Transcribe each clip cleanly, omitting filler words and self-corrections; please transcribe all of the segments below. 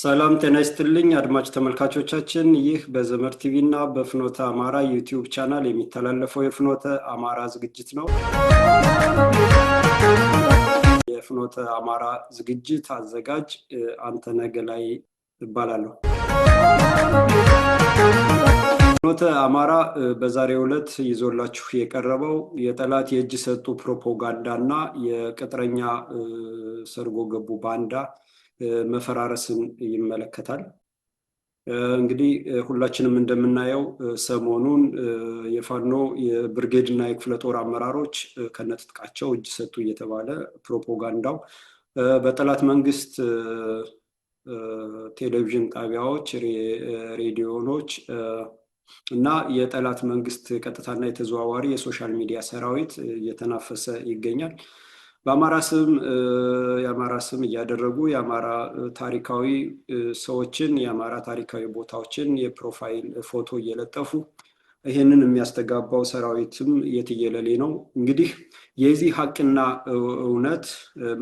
ሰላም ጤና ይስጥልኝ አድማጭ ተመልካቾቻችን፣ ይህ በዘመር ቲቪ እና በፍኖተ አማራ ዩቲዩብ ቻናል የሚተላለፈው የፍኖተ አማራ ዝግጅት ነው። የፍኖተ አማራ ዝግጅት አዘጋጅ አንተነህ ገላይ እባላለሁ። ፍኖተ አማራ በዛሬው ዕለት ይዞላችሁ የቀረበው የጠላት የእጅ ሰጡ ፕሮፓጋንዳ እና የቅጥረኛ ሰርጎ ገቡ ባንዳ መፈራረስን ይመለከታል። እንግዲህ ሁላችንም እንደምናየው ሰሞኑን የፋኖ የብርጌድ እና የክፍለ ጦር አመራሮች ከነትጥቃቸው እጅ ሰጡ እየተባለ ፕሮፓጋንዳው በጠላት መንግስት ቴሌቪዥን ጣቢያዎች፣ ሬዲዮኖች እና የጠላት መንግስት ቀጥታና የተዘዋዋሪ የሶሻል ሚዲያ ሰራዊት እየተናፈሰ ይገኛል። የአማራ ስም እያደረጉ የአማራ ታሪካዊ ሰዎችን የአማራ ታሪካዊ ቦታዎችን የፕሮፋይል ፎቶ እየለጠፉ ይህንን የሚያስተጋባው ሰራዊትም የትየለሌ ነው። እንግዲህ የዚህ ሀቅና እውነት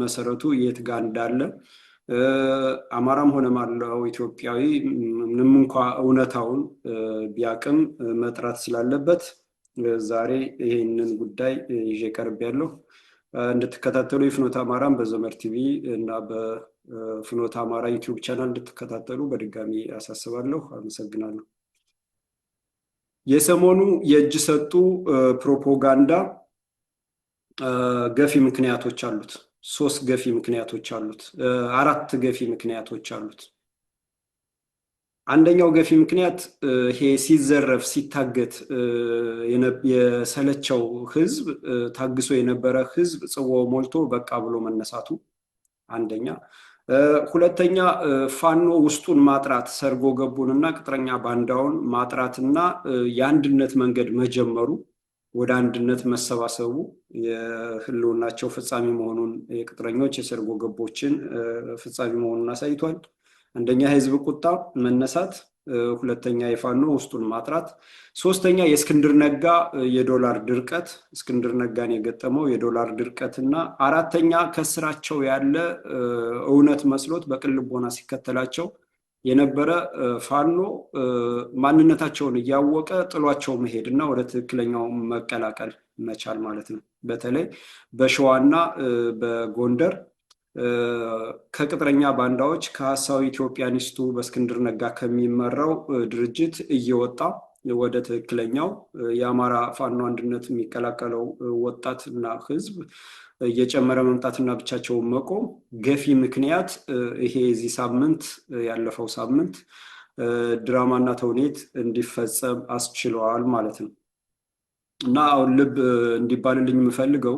መሰረቱ የት ጋር እንዳለ አማራም ሆነ ማለው ኢትዮጵያዊ ምንም እንኳ እውነታውን ቢያቅም መጥራት ስላለበት ዛሬ ይህንን ጉዳይ ይዤ ቀርቤያለሁ። እንድትከታተሉ የፍኖተ አማራን በዘመር ቲቪ እና በፍኖተ አማራ ዩቲዩብ ቻናል እንድትከታተሉ በድጋሚ አሳስባለሁ። አመሰግናለሁ። የሰሞኑ የእጅ ሰጡ ፕሮፓጋንዳ ገፊ ምክንያቶች አሉት። 3 ገፊ ምክንያቶች አሉት። 4 ገፊ ምክንያቶች አሉት። አንደኛው ገፊ ምክንያት ይሄ ሲዘረፍ ሲታገት የሰለቸው ህዝብ፣ ታግሶ የነበረ ህዝብ ጽዋው ሞልቶ በቃ ብሎ መነሳቱ አንደኛ። ሁለተኛ ፋኖ ውስጡን ማጥራት፣ ሰርጎ ገቡንና ቅጥረኛ ባንዳውን ማጥራትና የአንድነት መንገድ መጀመሩ፣ ወደ አንድነት መሰባሰቡ የህልውናቸው ፍጻሜ መሆኑን የቅጥረኞች የሰርጎ ገቦችን ፍጻሜ መሆኑን አሳይቷል። አንደኛ የህዝብ ቁጣ መነሳት፣ ሁለተኛ የፋኖ ውስጡን ማጥራት፣ ሶስተኛ የእስክንድር ነጋ የዶላር ድርቀት፣ እስክንድር ነጋን የገጠመው የዶላር ድርቀት እና አራተኛ ከስራቸው ያለ እውነት መስሎት በቅልቦና ሲከተላቸው የነበረ ፋኖ ማንነታቸውን እያወቀ ጥሏቸው መሄድ እና ወደ ትክክለኛው መቀላቀል መቻል ማለት ነው። በተለይ በሸዋና በጎንደር ከቅጥረኛ ባንዳዎች ከሐሳዊ ኢትዮጵያኒስቱ በእስክንድር ነጋ ከሚመራው ድርጅት እየወጣ ወደ ትክክለኛው የአማራ ፋኖ አንድነት የሚቀላቀለው ወጣትና ህዝብ እየጨመረ መምጣትና ብቻቸውን መቆም ገፊ ምክንያት ይሄ የዚህ ሳምንት ያለፈው ሳምንት ድራማና ተውኔት እንዲፈጸም አስችለዋል ማለት ነው። እና አሁን ልብ እንዲባልልኝ የምፈልገው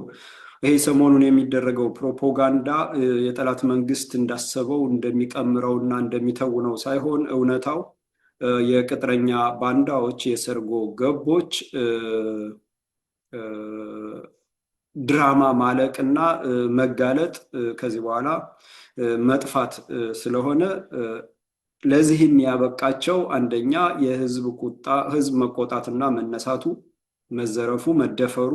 ይሄ ሰሞኑን የሚደረገው ፕሮፓጋንዳ የጠላት መንግስት እንዳሰበው እንደሚቀምረውና እንደሚተውነው ሳይሆን እውነታው የቅጥረኛ ባንዳዎች የሰርጎ ገቦች ድራማ ማለቅና መጋለጥ ከዚህ በኋላ መጥፋት ስለሆነ ለዚህም ያበቃቸው አንደኛ የህዝብ ቁጣ፣ ህዝብ መቆጣትና መነሳቱ፣ መዘረፉ፣ መደፈሩ፣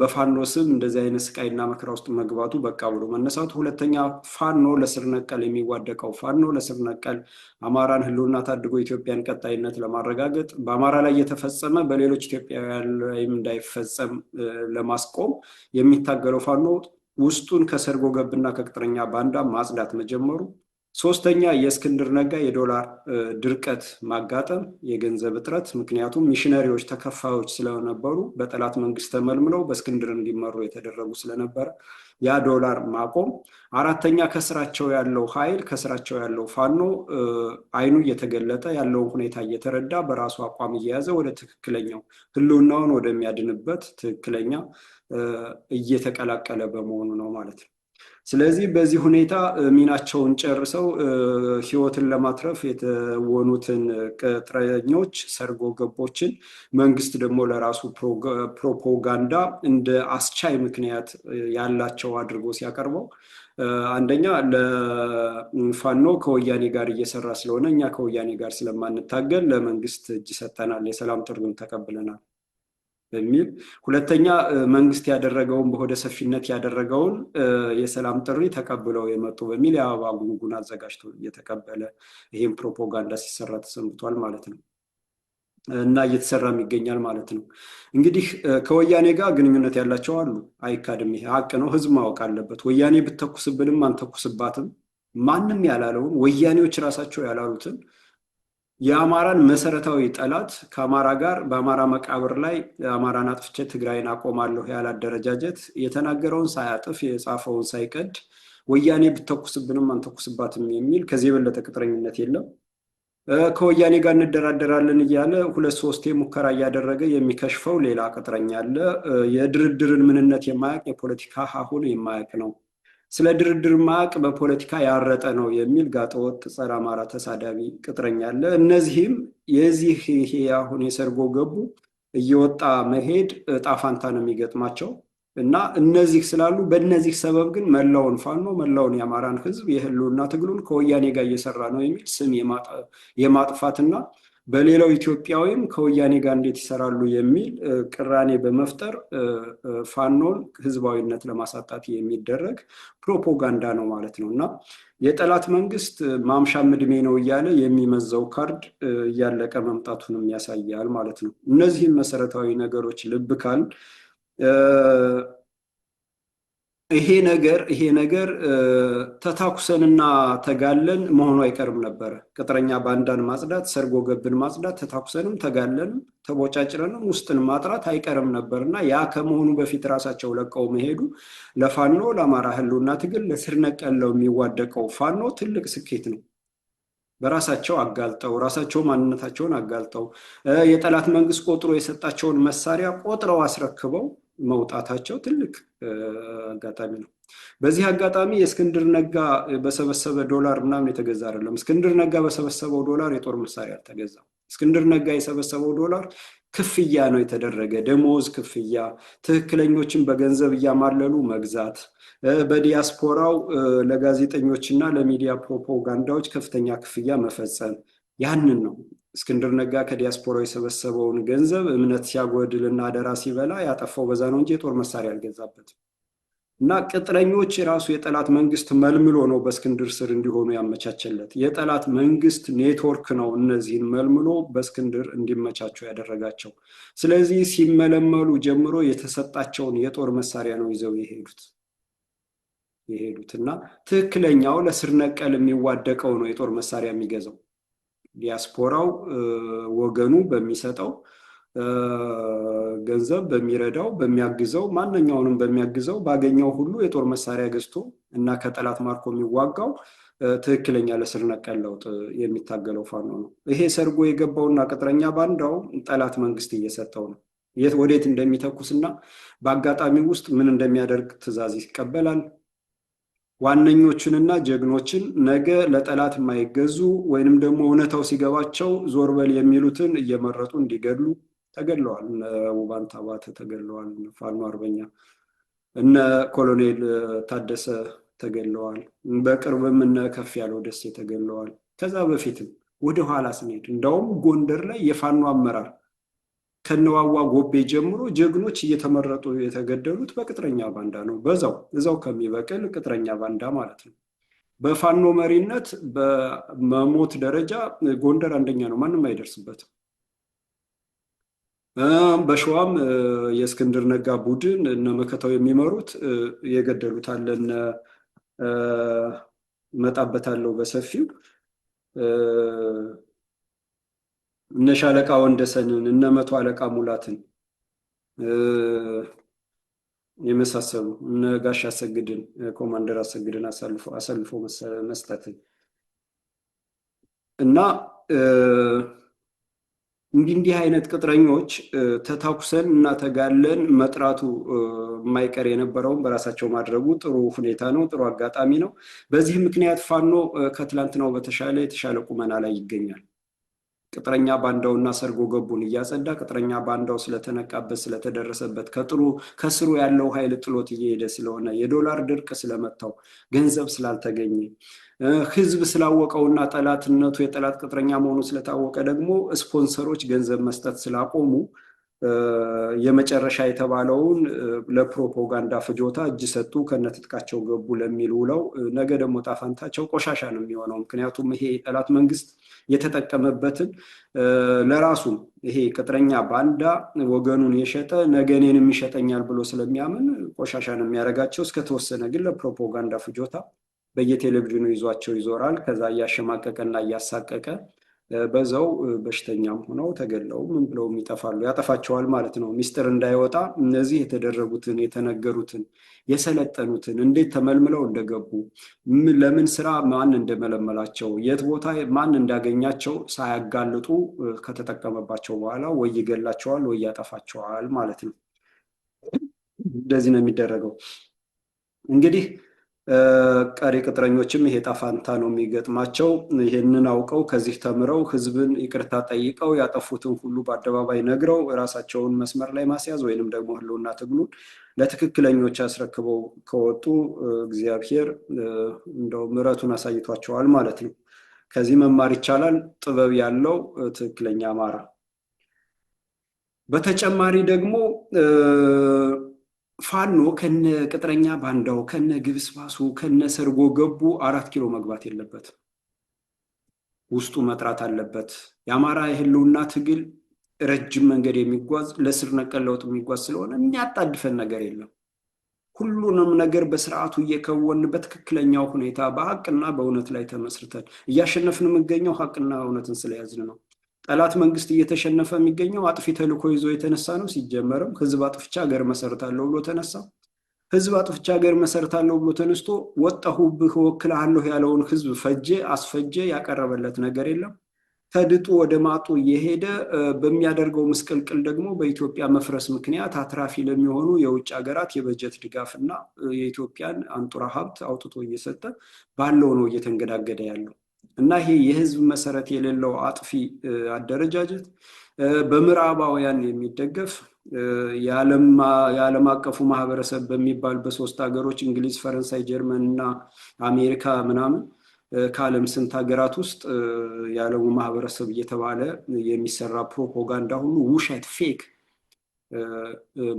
በፋኖ ስም እንደዚህ አይነት ስቃይና መከራ ውስጥ መግባቱ በቃ ብሎ መነሳቱ፣ ሁለተኛ ፋኖ ለስር ነቀል የሚዋደቀው ፋኖ ለስር ነቀል አማራን ህልውና ታድጎ ኢትዮጵያን ቀጣይነት ለማረጋገጥ በአማራ ላይ የተፈጸመ በሌሎች ኢትዮጵያውያን ላይም እንዳይፈጸም ለማስቆም የሚታገለው ፋኖ ውስጡን ከሰርጎ ገብና ከቅጥረኛ ባንዳ ማጽዳት መጀመሩ፣ ሶስተኛ የእስክንድር ነጋ የዶላር ድርቀት ማጋጠም፣ የገንዘብ እጥረት፣ ምክንያቱም ሚሽነሪዎች ተከፋዮች ስለነበሩ በጠላት መንግስት ተመልምለው በእስክንድር እንዲመሩ የተደረጉ ስለነበረ ያ ዶላር ማቆም፣ አራተኛ ከስራቸው ያለው ኃይል ከስራቸው ያለው ፋኖ አይኑ እየተገለጠ ያለውን ሁኔታ እየተረዳ በራሱ አቋም እየያዘ ወደ ትክክለኛው ህልውናውን ወደሚያድንበት ትክክለኛ እየተቀላቀለ በመሆኑ ነው ማለት ነው። ስለዚህ በዚህ ሁኔታ ሚናቸውን ጨርሰው ህይወትን ለማትረፍ የተወኑትን ቅጥረኞች ሰርጎ ገቦችን መንግስት ደግሞ ለራሱ ፕሮፓጋንዳ እንደ አስቻይ ምክንያት ያላቸው አድርጎ ሲያቀርበው አንደኛ ለፋኖ ከወያኔ ጋር እየሰራ ስለሆነ እኛ ከወያኔ ጋር ስለማንታገል ለመንግስት እጅ ሰጠናል፣ የሰላም ጥሪውን ተቀብለናል በሚል ሁለተኛ መንግስት ያደረገውን በሆደ ሰፊነት ያደረገውን የሰላም ጥሪ ተቀብለው የመጡ በሚል የአበባ ጉንጉን አዘጋጅቶ እየተቀበለ ይህም ፕሮፓጋንዳ ሲሰራ ተሰምቷል ማለት ነው እና እየተሰራም ይገኛል ማለት ነው። እንግዲህ ከወያኔ ጋር ግንኙነት ያላቸው አሉ፣ አይካድም። ይሄ ሀቅ ነው፣ ህዝብ ማወቅ አለበት። ወያኔ ብተኩስብንም አንተኩስባትም ማንም ያላለውን ወያኔዎች ራሳቸው ያላሉትን የአማራን መሰረታዊ ጠላት ከአማራ ጋር በአማራ መቃብር ላይ አማራን አጥፍቼ ትግራይን አቆማለሁ ያለ አደረጃጀት የተናገረውን ሳያጥፍ የጻፈውን ሳይቀድ ወያኔ ብተኩስብንም አንተኩስባትም የሚል ከዚህ የበለጠ ቅጥረኝነት የለም። ከወያኔ ጋር እንደራደራለን እያለ 2-3 ሙከራ እያደረገ የሚከሽፈው ሌላ ቅጥረኛ አለ። የድርድርን ምንነት የማያውቅ የፖለቲካ ሀሁን የማያውቅ ነው። ስለ ድርድር ማቅ በፖለቲካ ያረጠ ነው የሚል ጋጠወጥ ጸረ አማራ ተሳዳቢ ቅጥረኛ አለ። እነዚህም የዚህ ይሄ አሁን የሰርጎ ገቡ እየወጣ መሄድ ጣፋንታ ነው የሚገጥማቸው እና እነዚህ ስላሉ በእነዚህ ሰበብ ግን መላውን ፋኖ መላውን የአማራን ህዝብ የህልውና ትግሉን ከወያኔ ጋር እየሰራ ነው የሚል ስም የማጥፋትና በሌላው ኢትዮጵያዊም ከወያኔ ጋር እንዴት ይሰራሉ የሚል ቅራኔ በመፍጠር ፋኖን ህዝባዊነት ለማሳጣት የሚደረግ ፕሮፓጋንዳ ነው ማለት ነው እና የጠላት መንግስት ማምሻም ዕድሜ ነው እያለ የሚመዘው ካርድ እያለቀ መምጣቱንም ያሳያል ማለት ነው። እነዚህን መሰረታዊ ነገሮች ልብ ካል ይሄ ነገር ተታኩሰንና ተጋለን መሆኑ አይቀርም ነበር። ቅጥረኛ ባንዳን ማጽዳት፣ ሰርጎ ገብን ማጽዳት፣ ተታኩሰንም ተጋለንም ተቦጫጭረንም ውስጥን ማጥራት አይቀርም ነበርና ያ ከመሆኑ በፊት ራሳቸው ለቀው መሄዱ ለፋኖ ለአማራ ህልውና ትግል ለስር ነቀል የሚዋደቀው ፋኖ ትልቅ ስኬት ነው። በራሳቸው አጋልጠው ራሳቸው ማንነታቸውን አጋልጠው የጠላት መንግስት ቆጥሮ የሰጣቸውን መሳሪያ ቆጥረው አስረክበው መውጣታቸው ትልቅ አጋጣሚ ነው። በዚህ አጋጣሚ የእስክንድር ነጋ በሰበሰበ ዶላር ምናምን የተገዛ አይደለም። እስክንድር ነጋ በሰበሰበው ዶላር የጦር መሳሪያ አልተገዛም። እስክንድር ነጋ የሰበሰበው ዶላር ክፍያ ነው የተደረገ፣ ደሞዝ ክፍያ፣ ትክክለኞችን በገንዘብ እያማለሉ መግዛት፣ በዲያስፖራው ለጋዜጠኞችና ለሚዲያ ፕሮፓጋንዳዎች ከፍተኛ ክፍያ መፈጸም፣ ያንን ነው። እስክንድር ነጋ ከዲያስፖራው የሰበሰበውን ገንዘብ እምነት ሲያጎድልና አደራ ሲበላ ያጠፋው በዛ ነው እንጂ የጦር መሳሪያ አልገዛበትም። እና ቅጥረኞች የራሱ የጠላት መንግስት መልምሎ ነው በእስክንድር ስር እንዲሆኑ ያመቻቸለት። የጠላት መንግስት ኔትወርክ ነው እነዚህን መልምሎ በእስክንድር እንዲመቻቸው ያደረጋቸው። ስለዚህ ሲመለመሉ ጀምሮ የተሰጣቸውን የጦር መሳሪያ ነው ይዘው የሄዱት እና ትክክለኛው ለስር ነቀል የሚዋደቀው ነው የጦር መሳሪያ የሚገዛው። ዲያስፖራው ወገኑ በሚሰጠው ገንዘብ በሚረዳው በሚያግዘው ማንኛውንም በሚያግዘው ባገኘው ሁሉ የጦር መሳሪያ ገዝቶ እና ከጠላት ማርኮ የሚዋጋው ትክክለኛ ለስር ነቀል ለውጥ የሚታገለው ፋኖ ነው። ይሄ ሰርጎ የገባውና ቅጥረኛ ባንዳው ጠላት መንግስት እየሰጠው ነው ወዴት እንደሚተኩስና በአጋጣሚ ውስጥ ምን እንደሚያደርግ ትዕዛዝ ይቀበላል። ዋነኞቹንና ጀግኖችን ነገ ለጠላት የማይገዙ ወይንም ደግሞ እውነታው ሲገባቸው ዞር በል የሚሉትን እየመረጡ እንዲገድሉ ተገድለዋል። እነ ውባንታ ባተ ተገድለዋል። ፋኖ አርበኛ እነ ኮሎኔል ታደሰ ተገድለዋል። በቅርብም እነ ከፍ ያለው ደሴ ተገድለዋል። ከዛ በፊትም ወደኋላ ስንሄድ እንደውም ጎንደር ላይ የፋኖ አመራር ከነዋዋ ጎቤ ጀምሮ ጀግኖች እየተመረጡ የተገደሉት በቅጥረኛ ባንዳ ነው። እዛው ከሚበቅል ቅጥረኛ ባንዳ ማለት ነው። በፋኖ መሪነት በመሞት ደረጃ ጎንደር አንደኛ ነው፣ ማንም አይደርስበትም። በሸዋም የእስክንድር ነጋ ቡድን እነ መከታው የሚመሩት የገደሉት አለ። መጣበታለው በሰፊው እነ ሻለቃ ወንደሰንን እነ መቶ አለቃ ሙላትን የመሳሰሉ እነ ጋሽ አሰግድን ኮማንደር አሰግድን አሳልፎ መስጠትን እና እንዲህ አይነት ቅጥረኞች ተታኩሰን እና ተጋለን መጥራቱ የማይቀር የነበረውም በራሳቸው ማድረጉ ጥሩ ሁኔታ ነው፣ ጥሩ አጋጣሚ ነው። በዚህ ምክንያት ፋኖ ከትላንትናው በተሻለ የተሻለ ቁመና ላይ ይገኛል። ቅጥረኛ ባንዳውና ሰርጎ ገቡን እያጸዳ ቅጥረኛ ባንዳው ስለተነቃበት ስለተደረሰበት ከስሩ ያለው ኃይል ጥሎት እየሄደ ስለሆነ የዶላር ድርቅ ስለመታው ገንዘብ ስላልተገኘ ህዝብ ስላወቀውና ጠላትነቱ የጠላት ቅጥረኛ መሆኑ ስለታወቀ ደግሞ ስፖንሰሮች ገንዘብ መስጠት ስላቆሙ የመጨረሻ የተባለውን ለፕሮፓጋንዳ ፍጆታ እጅ ሰጡ ከነትጥቃቸው ገቡ ለሚል ውለው ነገ ደግሞ ጣፋንታቸው ቆሻሻ ነው የሚሆነው። ምክንያቱም ይሄ ጠላት መንግስት የተጠቀመበትን ለራሱም ይሄ ቅጥረኛ ባንዳ ወገኑን የሸጠ ነገ እኔንም ይሸጠኛል ብሎ ስለሚያምን ቆሻሻ ነው የሚያደርጋቸው። እስከተወሰነ ግን ለፕሮፓጋንዳ ፍጆታ በየቴሌቪዥኑ ይዟቸው ይዞራል። ከዛ እያሸማቀቀና እያሳቀቀ በዛው በሽተኛም ሆነው ተገለው ምን ብለው ይጠፋሉ፣ ያጠፋቸዋል ማለት ነው። ሚስጥር እንዳይወጣ እነዚህ የተደረጉትን የተነገሩትን የሰለጠኑትን እንዴት ተመልምለው እንደገቡ ለምን ስራ ማን እንደመለመላቸው የት ቦታ ማን እንዳገኛቸው ሳያጋልጡ ከተጠቀመባቸው በኋላ ወይ ይገላቸዋል ወይ ያጠፋቸዋል ማለት ነው። እንደዚህ ነው የሚደረገው። እንግዲህ ቀሪ ቅጥረኞችም ይሄ ጣፋንታ ነው የሚገጥማቸው። ይህንን አውቀው ከዚህ ተምረው ህዝብን ይቅርታ ጠይቀው ያጠፉትን ሁሉ በአደባባይ ነግረው ራሳቸውን መስመር ላይ ማስያዝ ወይንም ደግሞ ህልውና ትግሉን ለትክክለኞች አስረክበው ከወጡ እግዚአብሔር እንደው ምሕረቱን አሳይቷቸዋል ማለት ነው። ከዚህ መማር ይቻላል ጥበብ ያለው ትክክለኛ አማራ። በተጨማሪ ደግሞ ፋኖ ከነ ቅጥረኛ ባንዳው ከነ ግብስባሱ ከነ ሰርጎ ገቡ 4 ኪሎ መግባት የለበትም። ውስጡ መጥራት አለበት። የአማራ የህልውና ትግል ረጅም መንገድ የሚጓዝ ለስር ነቀል ለውጥ የሚጓዝ ስለሆነ የሚያጣድፈን ነገር የለም። ሁሉንም ነገር በስርዓቱ እየከወን በትክክለኛው ሁኔታ በሀቅና በእውነት ላይ ተመስርተን እያሸነፍን የምንገኘው ሀቅና እውነትን ስለያዝን ነው። ጠላት መንግስት እየተሸነፈ የሚገኘው አጥፊ ተልዕኮ ይዞ የተነሳ ነው። ሲጀመርም ህዝብ አጥፍቻ ሀገር መሰረታለሁ ብሎ ተነሳ። ህዝብ አጥፍቻ ሀገር መሰረታለሁ ብሎ ተነስቶ ወጣሁብህ እወክልሃለሁ ያለውን ህዝብ ፈጀ፣ አስፈጀ። ያቀረበለት ነገር የለም። ከድጡ ወደ ማጡ እየሄደ በሚያደርገው ምስቅልቅል ደግሞ በኢትዮጵያ መፍረስ ምክንያት አትራፊ ለሚሆኑ የውጭ ሀገራት የበጀት ድጋፍና የኢትዮጵያን አንጡራ ሀብት አውጥቶ እየሰጠ ባለው ነው እየተንገዳገደ ያለው። እና ይሄ የህዝብ መሰረት የሌለው አጥፊ አደረጃጀት በምዕራባውያን የሚደገፍ የዓለም አቀፉ ማህበረሰብ በሚባል በ3 ሀገሮች እንግሊዝ፣ ፈረንሳይ፣ ጀርመን እና አሜሪካ ምናምን ከዓለም ስንት ሀገራት ውስጥ የዓለሙ ማህበረሰብ እየተባለ የሚሰራ ፕሮፓጋንዳ ሁሉ ውሸት ፌክ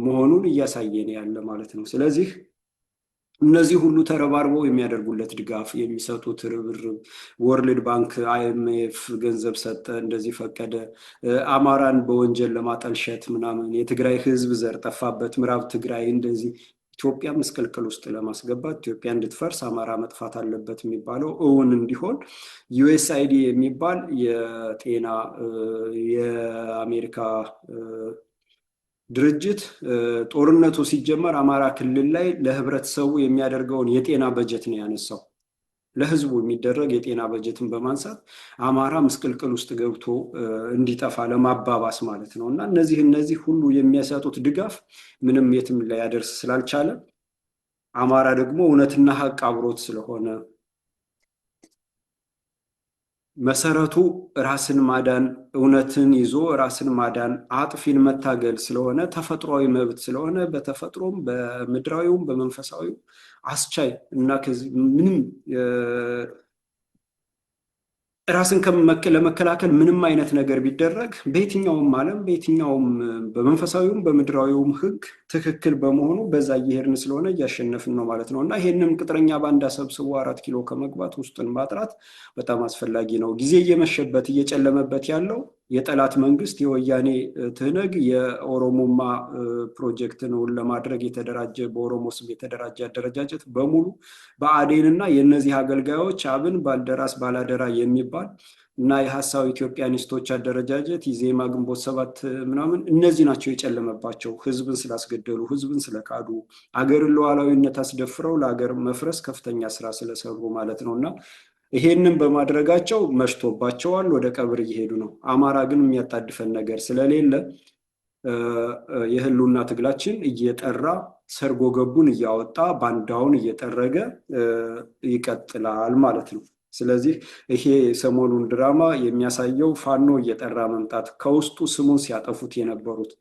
መሆኑን እያሳየን ያለ ማለት ነው። ስለዚህ እነዚህ ሁሉ ተረባርበው የሚያደርጉለት ድጋፍ የሚሰጡት ርብርብ ወርልድ ባንክ አይኤምኤፍ ገንዘብ ሰጠ፣ እንደዚህ ፈቀደ፣ አማራን በወንጀል ለማጠልሸት ምናምን የትግራይ ህዝብ ዘር ጠፋበት ምዕራብ ትግራይ እንደዚህ ኢትዮጵያ ምስቅልቅል ውስጥ ለማስገባት ኢትዮጵያ እንድትፈርስ አማራ መጥፋት አለበት የሚባለው እውን እንዲሆን ዩኤስአይዲ የሚባል የጤና የአሜሪካ ድርጅት ጦርነቱ ሲጀመር አማራ ክልል ላይ ለህብረተሰቡ የሚያደርገውን የጤና በጀት ነው ያነሳው። ለህዝቡ የሚደረግ የጤና በጀትን በማንሳት አማራ ምስቅልቅል ውስጥ ገብቶ እንዲጠፋ ለማባባስ ማለት ነው። እና እነዚህ ሁሉ የሚያሰጡት ድጋፍ ምንም የትም ላይ ያደርስ ስላልቻለ አማራ ደግሞ እውነትና ሀቅ አብሮት ስለሆነ መሰረቱ ራስን ማዳን እውነትን ይዞ ራስን ማዳን አጥፊን መታገል ስለሆነ ተፈጥሯዊ መብት ስለሆነ በተፈጥሮም በምድራዊውም በመንፈሳዊው አስቻይ እና ከዚህ ምንም ራስን ለመከላከል ምንም አይነት ነገር ቢደረግ በየትኛውም ዓለም በየትኛውም በመንፈሳዊውም በምድራዊውም ህግ ትክክል በመሆኑ በዛ እየሄድን ስለሆነ እያሸነፍን ነው ማለት ነው። እና ይሄንን ቅጥረኛ ባንዳ ሰብስቦ 4 ኪሎ ከመግባት ውስጥን ማጥራት በጣም አስፈላጊ ነው። ጊዜ እየመሸበት እየጨለመበት ያለው የጠላት መንግስት የወያኔ ትህነግ የኦሮሞማ ፕሮጀክትን ለማድረግ የተደራጀ በኦሮሞ ስም የተደራጀ አደረጃጀት በሙሉ በአዴንና የነዚህ አገልጋዮች አብን ባልደራስ ባላደራ የሚባል እና የሐሳብ ኢትዮጵያኒስቶች አደረጃጀት ኢዜማ ግንቦት 7 ምናምን እነዚህ ናቸው የጨለመባቸው። ህዝብን ስላስገደሉ፣ ህዝብን ስለካዱ፣ አገርን ሉዓላዊነት አስደፍረው ለሀገር መፍረስ ከፍተኛ ስራ ስለሰሩ ማለት ነውና ይሄንን በማድረጋቸው መሽቶባቸዋል፣ ወደ ቀብር እየሄዱ ነው። አማራ ግን የሚያጣድፈን ነገር ስለሌለ የህልውና ትግላችን እየጠራ ሰርጎ ገቡን እያወጣ ባንዳውን እየጠረገ ይቀጥላል ማለት ነው። ስለዚህ ይሄ ሰሞኑን ድራማ የሚያሳየው ፋኖ እየጠራ መምጣት ከውስጡ ስሙን ሲያጠፉት የነበሩት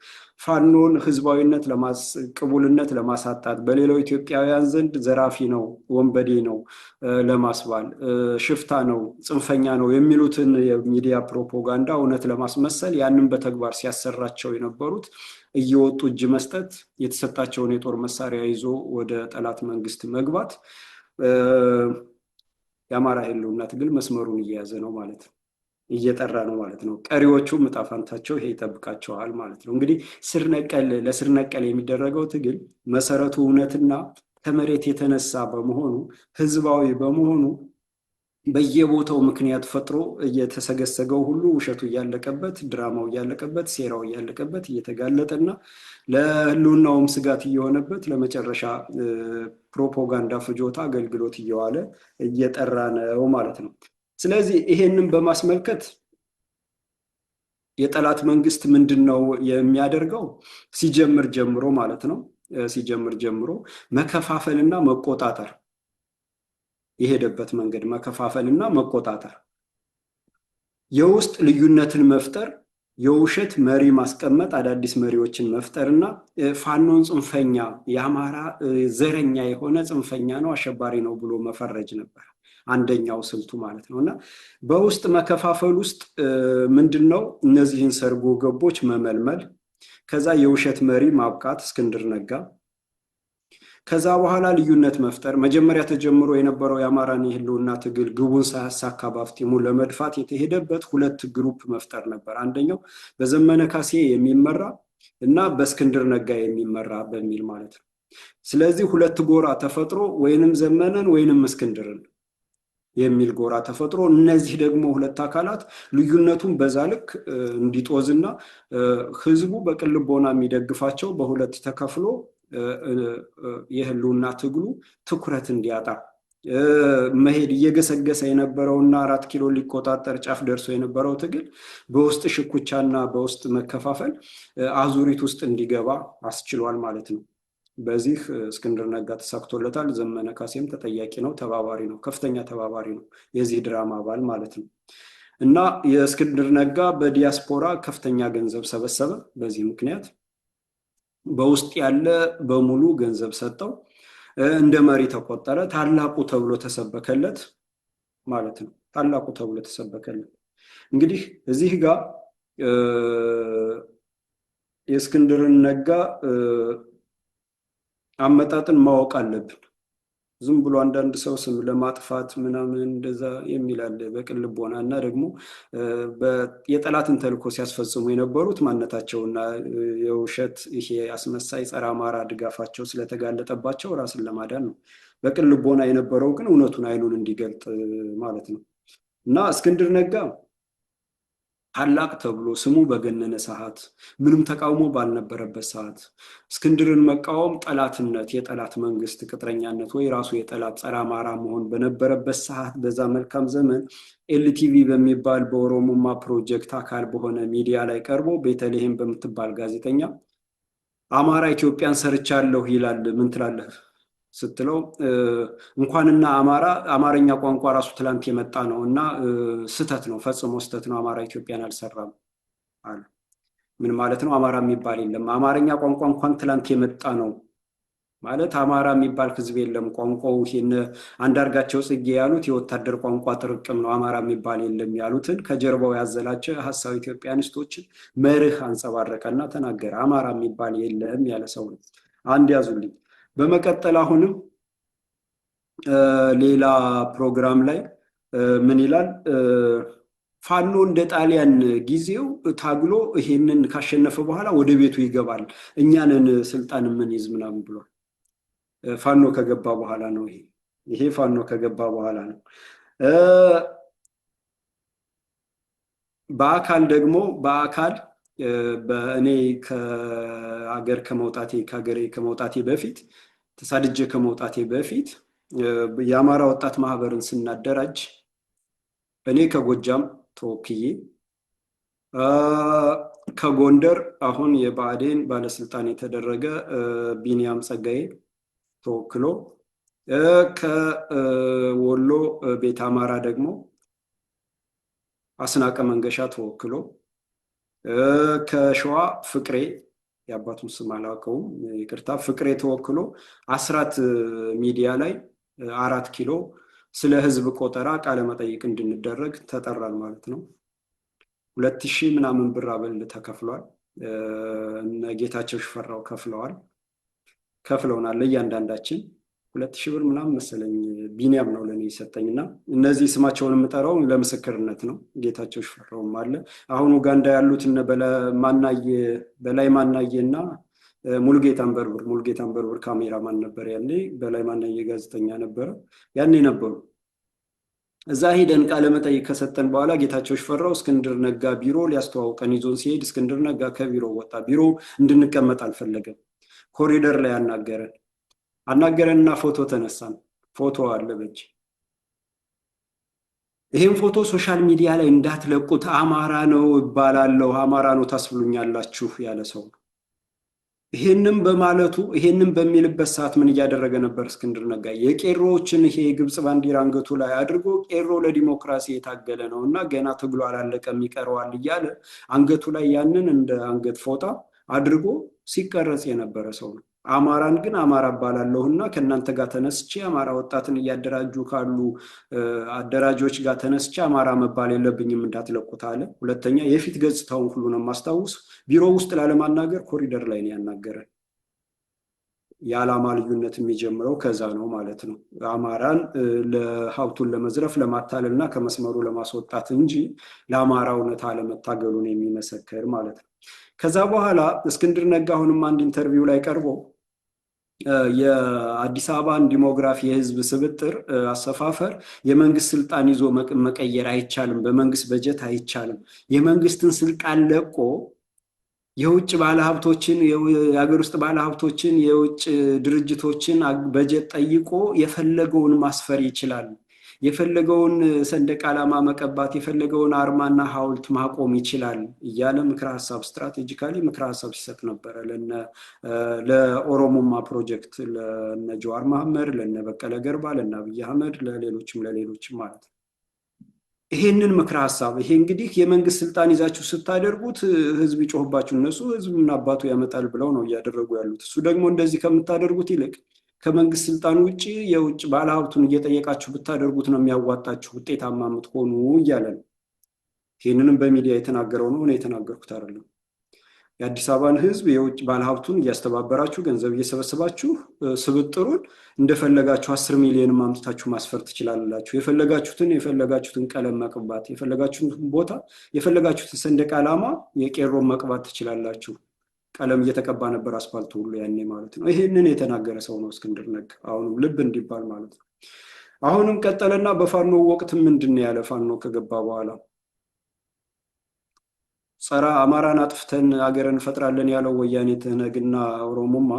ፋኖን ህዝባዊነት ቅቡልነት ለማሳጣት በሌላው ኢትዮጵያውያን ዘንድ ዘራፊ ነው፣ ወንበዴ ነው ለማስባል ሽፍታ ነው፣ ጽንፈኛ ነው የሚሉትን የሚዲያ ፕሮፓጋንዳ እውነት ለማስመሰል ያንን በተግባር ሲያሰራቸው የነበሩት እየወጡ እጅ መስጠት፣ የተሰጣቸውን የጦር መሳሪያ ይዞ ወደ ጠላት መንግስት መግባት የአማራ ህልውና ትግል መስመሩን እየያዘ ነው ማለት ነው፣ እየጠራ ነው ማለት ነው። ቀሪዎቹ ዕጣ ፈንታቸው ይሄ ይጠብቃቸዋል ማለት ነው። እንግዲህ ለስር ነቀል የሚደረገው ትግል መሰረቱ እውነትና ከመሬት የተነሳ በመሆኑ ህዝባዊ በመሆኑ በየቦታው ምክንያት ፈጥሮ እየተሰገሰገው ሁሉ ውሸቱ እያለቀበት፣ ድራማው እያለቀበት፣ ሴራው እያለቀበት እየተጋለጠና ለህልውናውም ስጋት እየሆነበት ለመጨረሻ ፕሮፓጋንዳ ፍጆታ አገልግሎት እየዋለ እየጠራ ነው ማለት ነው። ስለዚህ ይሄንን በማስመልከት የጠላት መንግስት ምንድን ነው የሚያደርገው? ሲጀምር ጀምሮ ማለት ነው ሲጀምር ጀምሮ መከፋፈልና መቆጣጠር፣ የሄደበት መንገድ መከፋፈልና መቆጣጠር፣ የውስጥ ልዩነትን መፍጠር፣ የውሸት መሪ ማስቀመጥ፣ አዳዲስ መሪዎችን መፍጠርና ፋኖን ጽንፈኛ የአማራ ዘረኛ የሆነ ጽንፈኛ ነው አሸባሪ ነው ብሎ መፈረጅ ነበር አንደኛው ስልቱ ማለት ነው። እና በውስጥ መከፋፈል ውስጥ ምንድነው እነዚህን ሰርጎ ገቦች መመልመል፣ ከዛ የውሸት መሪ ማብቃት እስክንድር ነጋ፣ ከዛ በኋላ ልዩነት መፍጠር። መጀመሪያ ተጀምሮ የነበረው የአማራን የህልውና ትግል ግቡን ሳያሳካ ባፍጢሙ ለመድፋት የተሄደበት ሁለት ግሩፕ መፍጠር ነበር። አንደኛው በዘመነ ካሴ የሚመራ እና በእስክንድር ነጋ የሚመራ በሚል ማለት ነው። ስለዚህ ሁለት ጎራ ተፈጥሮ ወይንም ዘመነን ወይንም እስክንድርን የሚል ጎራ ተፈጥሮ እነዚህ ደግሞ ሁለት አካላት ልዩነቱን በዛ ልክ እንዲጦዝና ህዝቡ በቅልቦና የሚደግፋቸው በሁለት ተከፍሎ የህልውና ትግሉ ትኩረት እንዲያጣ መሄድ እየገሰገሰ የነበረውና 4 ኪሎ ሊቆጣጠር ጫፍ ደርሶ የነበረው ትግል በውስጥ ሽኩቻና በውስጥ መከፋፈል አዙሪት ውስጥ እንዲገባ አስችሏል ማለት ነው። በዚህ እስክንድር ነጋ ተሳክቶለታል። ዘመነ ካሴም ተጠያቂ ነው፣ ተባባሪ ነው፣ ከፍተኛ ተባባሪ ነው፣ የዚህ ድራማ አባል ማለት ነው። እና የእስክንድር ነጋ በዲያስፖራ ከፍተኛ ገንዘብ ሰበሰበ። በዚህ ምክንያት በውስጥ ያለ በሙሉ ገንዘብ ሰጠው፣ እንደ መሪ ተቆጠረ፣ ታላቁ ተብሎ ተሰበከለት ማለት ነው። ታላቁ ተብሎ ተሰበከለት። እንግዲህ እዚህ ጋር የእስክንድርን ነጋ አመጣጥን ማወቅ አለብን። ዝም ብሎ አንዳንድ ሰው ስም ለማጥፋት ምናምን እንደዛ የሚል አለ በቅን ልቦና እና ደግሞ የጠላትን ተልእኮ ሲያስፈጽሙ የነበሩት ማንነታቸውና የውሸት ይሄ አስመሳይ ጸረ አማራ ድጋፋቸው ስለተጋለጠባቸው ራስን ለማዳን ነው። በቅን ልቦና የነበረው ግን እውነቱን አይኑን እንዲገልጥ ማለት ነው። እና እስክንድር ነጋ ታላቅ ተብሎ ስሙ በገነነ ሰዓት፣ ምንም ተቃውሞ ባልነበረበት ሰዓት እስክንድርን መቃወም ጠላትነት፣ የጠላት መንግስት ቅጥረኛነት ወይ ራሱ የጠላት ጸረ አማራ መሆን በነበረበት ሰዓት በዛ መልካም ዘመን ኤልቲቪ በሚባል በኦሮሞማ ፕሮጀክት አካል በሆነ ሚዲያ ላይ ቀርቦ ቤተልሔም በምትባል ጋዜጠኛ አማራ ኢትዮጵያን ሰርቻለሁ ይላል ምን ትላለህ ስትለው እንኳንና አማርኛ ቋንቋ ራሱ ትላንት የመጣ ነው እና ስተት ነው፣ ፈጽሞ ስተት ነው፣ አማራ ኢትዮጵያን አልሰራም አለ። ምን ማለት ነው? አማራ የሚባል የለም፣ አማርኛ ቋንቋ እንኳን ትላንት የመጣ ነው ማለት አማራ የሚባል ህዝብ የለም። ቋንቋው ይሄን አንዳርጋቸው ጽጌ ያሉት የወታደር ቋንቋ ጥርቅም ነው፣ አማራ የሚባል የለም ያሉትን ከጀርባው ያዘላቸው ሀሳብ ኢትዮጵያኒስቶችን መርህ አንጸባረቀና ተናገረ። አማራ የሚባል የለም ያለ ሰው ነው። አንድ ያዙልኝ። በመቀጠል አሁንም ሌላ ፕሮግራም ላይ ምን ይላል? ፋኖ እንደ ጣሊያን ጊዜው ታግሎ ይሄንን ካሸነፈ በኋላ ወደ ቤቱ ይገባል፣ እኛንን ስልጣን ምን ይዝ ምናምን ብሏል። ፋኖ ከገባ በኋላ ነው ይሄ ፋኖ ከገባ በኋላ ነው። በአካል ደግሞ በእኔ ከሀገሬ ከመውጣቴ በፊት ተሳድጄ ከመውጣቴ በፊት የአማራ ወጣት ማህበርን ስናደራጅ እኔ ከጎጃም ተወክዬ ከጎንደር አሁን የብአዴን ባለስልጣን የተደረገ ቢኒያም ጸጋዬ ተወክሎ ከወሎ ቤት አማራ ደግሞ አስናቀ መንገሻ ተወክሎ፣ ከሸዋ ፍቅሬ የአባቱን ስም አላውቀውም ይቅርታ፣ ፍቅሬ ተወክሎ አስራት ሚዲያ ላይ 4 ኪሎ ስለ ህዝብ ቆጠራ ቃለ መጠይቅ እንድንደረግ ተጠራን ማለት ነው። 2000 ምናምን ብር አበል ተከፍሏል። ጌታቸው ሽፈራው ከፍለውናል ለእያንዳንዳችን 2000 ብር ምናምን መሰለኝ። ቢኒያም ነው ለኔ የሰጠኝና እነዚህ ስማቸውን የምጠራው ለምስክርነት ነው። ጌታቸው ሽፈራውም አለ። አሁን ኡጋንዳ ያሉት እነ በላይ ማናየና ሙልጌታን በርብር ካሜራማን ነበር ያኔ። በላይ ማናየ ጋዜጠኛ ነበረ ያኔ ነበሩ። እዛ ሄደን ቃለ መጠይቅ ከሰጠን በኋላ ጌታቸው ሽፈራው እስክንድር ነጋ ቢሮ ሊያስተዋውቀን ይዞን ሲሄድ እስክንድር ነጋ ከቢሮ ወጣ። ቢሮ እንድንቀመጥ አልፈለገም። ኮሪደር ላይ አናገረንና ፎቶ ተነሳን። ፎቶ አለ በእጅ። ይሄን ፎቶ ሶሻል ሚዲያ ላይ እንዳትለቁት አማራ ነው እባላለሁ፣ አማራ ነው ታስብሉኛላችሁ ያለ ሰው ነው። ይሄንን በሚልበት ሰዓት ምን እያደረገ ነበር እስክንድር ነጋ? የቄሮዎችን ይሄ የግብፅ ባንዲራ አንገቱ ላይ አድርጎ ቄሮ ለዲሞክራሲ የታገለ ነው እና ገና ትግሉ አላለቀም ይቀረዋል እያለ አንገቱ ላይ ያንን እንደ አንገት ፎጣ አድርጎ ሲቀረጽ የነበረ ሰው ነው። አማራን ግን አማራ እባላለሁና ከእናንተ ጋር ተነስቼ አማራ ወጣትን እያደራጁ ካሉ አደራጆች ጋር ተነስቼ አማራ መባል የለብኝም እንዳትለቁት አለ። ሁለተኛ የፊት ገጽታውን ሁሉ ነው የማስታውስ። ቢሮ ውስጥ ላለማናገር ኮሪደር ላይ ነው ያናገረን። የዓላማ ልዩነት የሚጀምረው ከዛ ነው ማለት ነው። አማራን ለሀብቱን ለመዝረፍ ለማታለልና ከመስመሩ ለማስወጣት እንጂ ለአማራ እውነት አለመታገሉን የሚመሰክር ማለት ነው። ከዛ በኋላ እስክንድር ነጋ አሁንም አንድ ኢንተርቪው ላይ ቀርቦ የአዲስ አበባን ዲሞግራፊ የህዝብ ስብጥር አሰፋፈር የመንግስት ስልጣን ይዞ መቀየር አይቻልም፣ በመንግስት በጀት አይቻልም። የመንግስትን ስልጣን ለቆ የውጭ ባለሀብቶችን፣ የሀገር ውስጥ ባለሀብቶችን፣ የውጭ ድርጅቶችን በጀት ጠይቆ የፈለገውን ማስፈር ይችላል። የፈለገውን ሰንደቅ ዓላማ መቀባት፣ የፈለገውን አርማና ሐውልት ማቆም ይችላል እያለ ምክረ ሀሳብ ስትራቴጂካሊ ምክረ ሀሳብ ሲሰጥ ነበረ ለኦሮሞማ ፕሮጀክት፣ ለነ ጀዋር መሐመድ፣ ለነ በቀለ ገርባ፣ ለነ አብይ አህመድ፣ ለሌሎችም ማለት ነው። ይሄንን ምክረ ሀሳብ ይሄ እንግዲህ የመንግስት ስልጣን ይዛችሁ ስታደርጉት ህዝብ ይጮህባችሁ፣ እነሱ ህዝብና አባቱ ያመጣል ብለው ነው እያደረጉ ያሉት። እሱ ደግሞ እንደዚህ ከምታደርጉት ይልቅ ከመንግስት ስልጣን ውጭ የውጭ ባለሀብቱን እየጠየቃችሁ ብታደርጉት ነው የሚያዋጣችሁ፣ ውጤታማ የምትሆኑ እያለ ነው። ይህንንም በሚዲያ የተናገረው ነው፣ እኔ የተናገርኩት አይደለም። የአዲስ አበባን ህዝብ የውጭ ባለሀብቱን እያስተባበራችሁ ገንዘብ እየሰበሰባችሁ ስብጥሩን እንደፈለጋችሁ 10 ሚሊዮን ማምጥታችሁ ማስፈር ትችላላችሁ። የፈለጋችሁትን ቀለም መቅባት፣ የፈለጋችሁትን ቦታ፣ የፈለጋችሁትን ሰንደቅ ዓላማ የቄሮን መቅባት ትችላላችሁ። ቀለም እየተቀባ ነበር አስፋልቱ ሁሉ ያኔ ማለት ነው። ይሄንን የተናገረ ሰው ነው እስክንድር ነጋ። አሁንም ልብ እንዲባል ማለት ነው። አሁንም ቀጠለና በፋኖ ወቅት ምንድን ነው ያለ? ፋኖ ከገባ በኋላ ጸረ አማራን አጥፍተን ሀገርን እንፈጥራለን ያለው ወያኔ ትህነግና ኦሮሞማ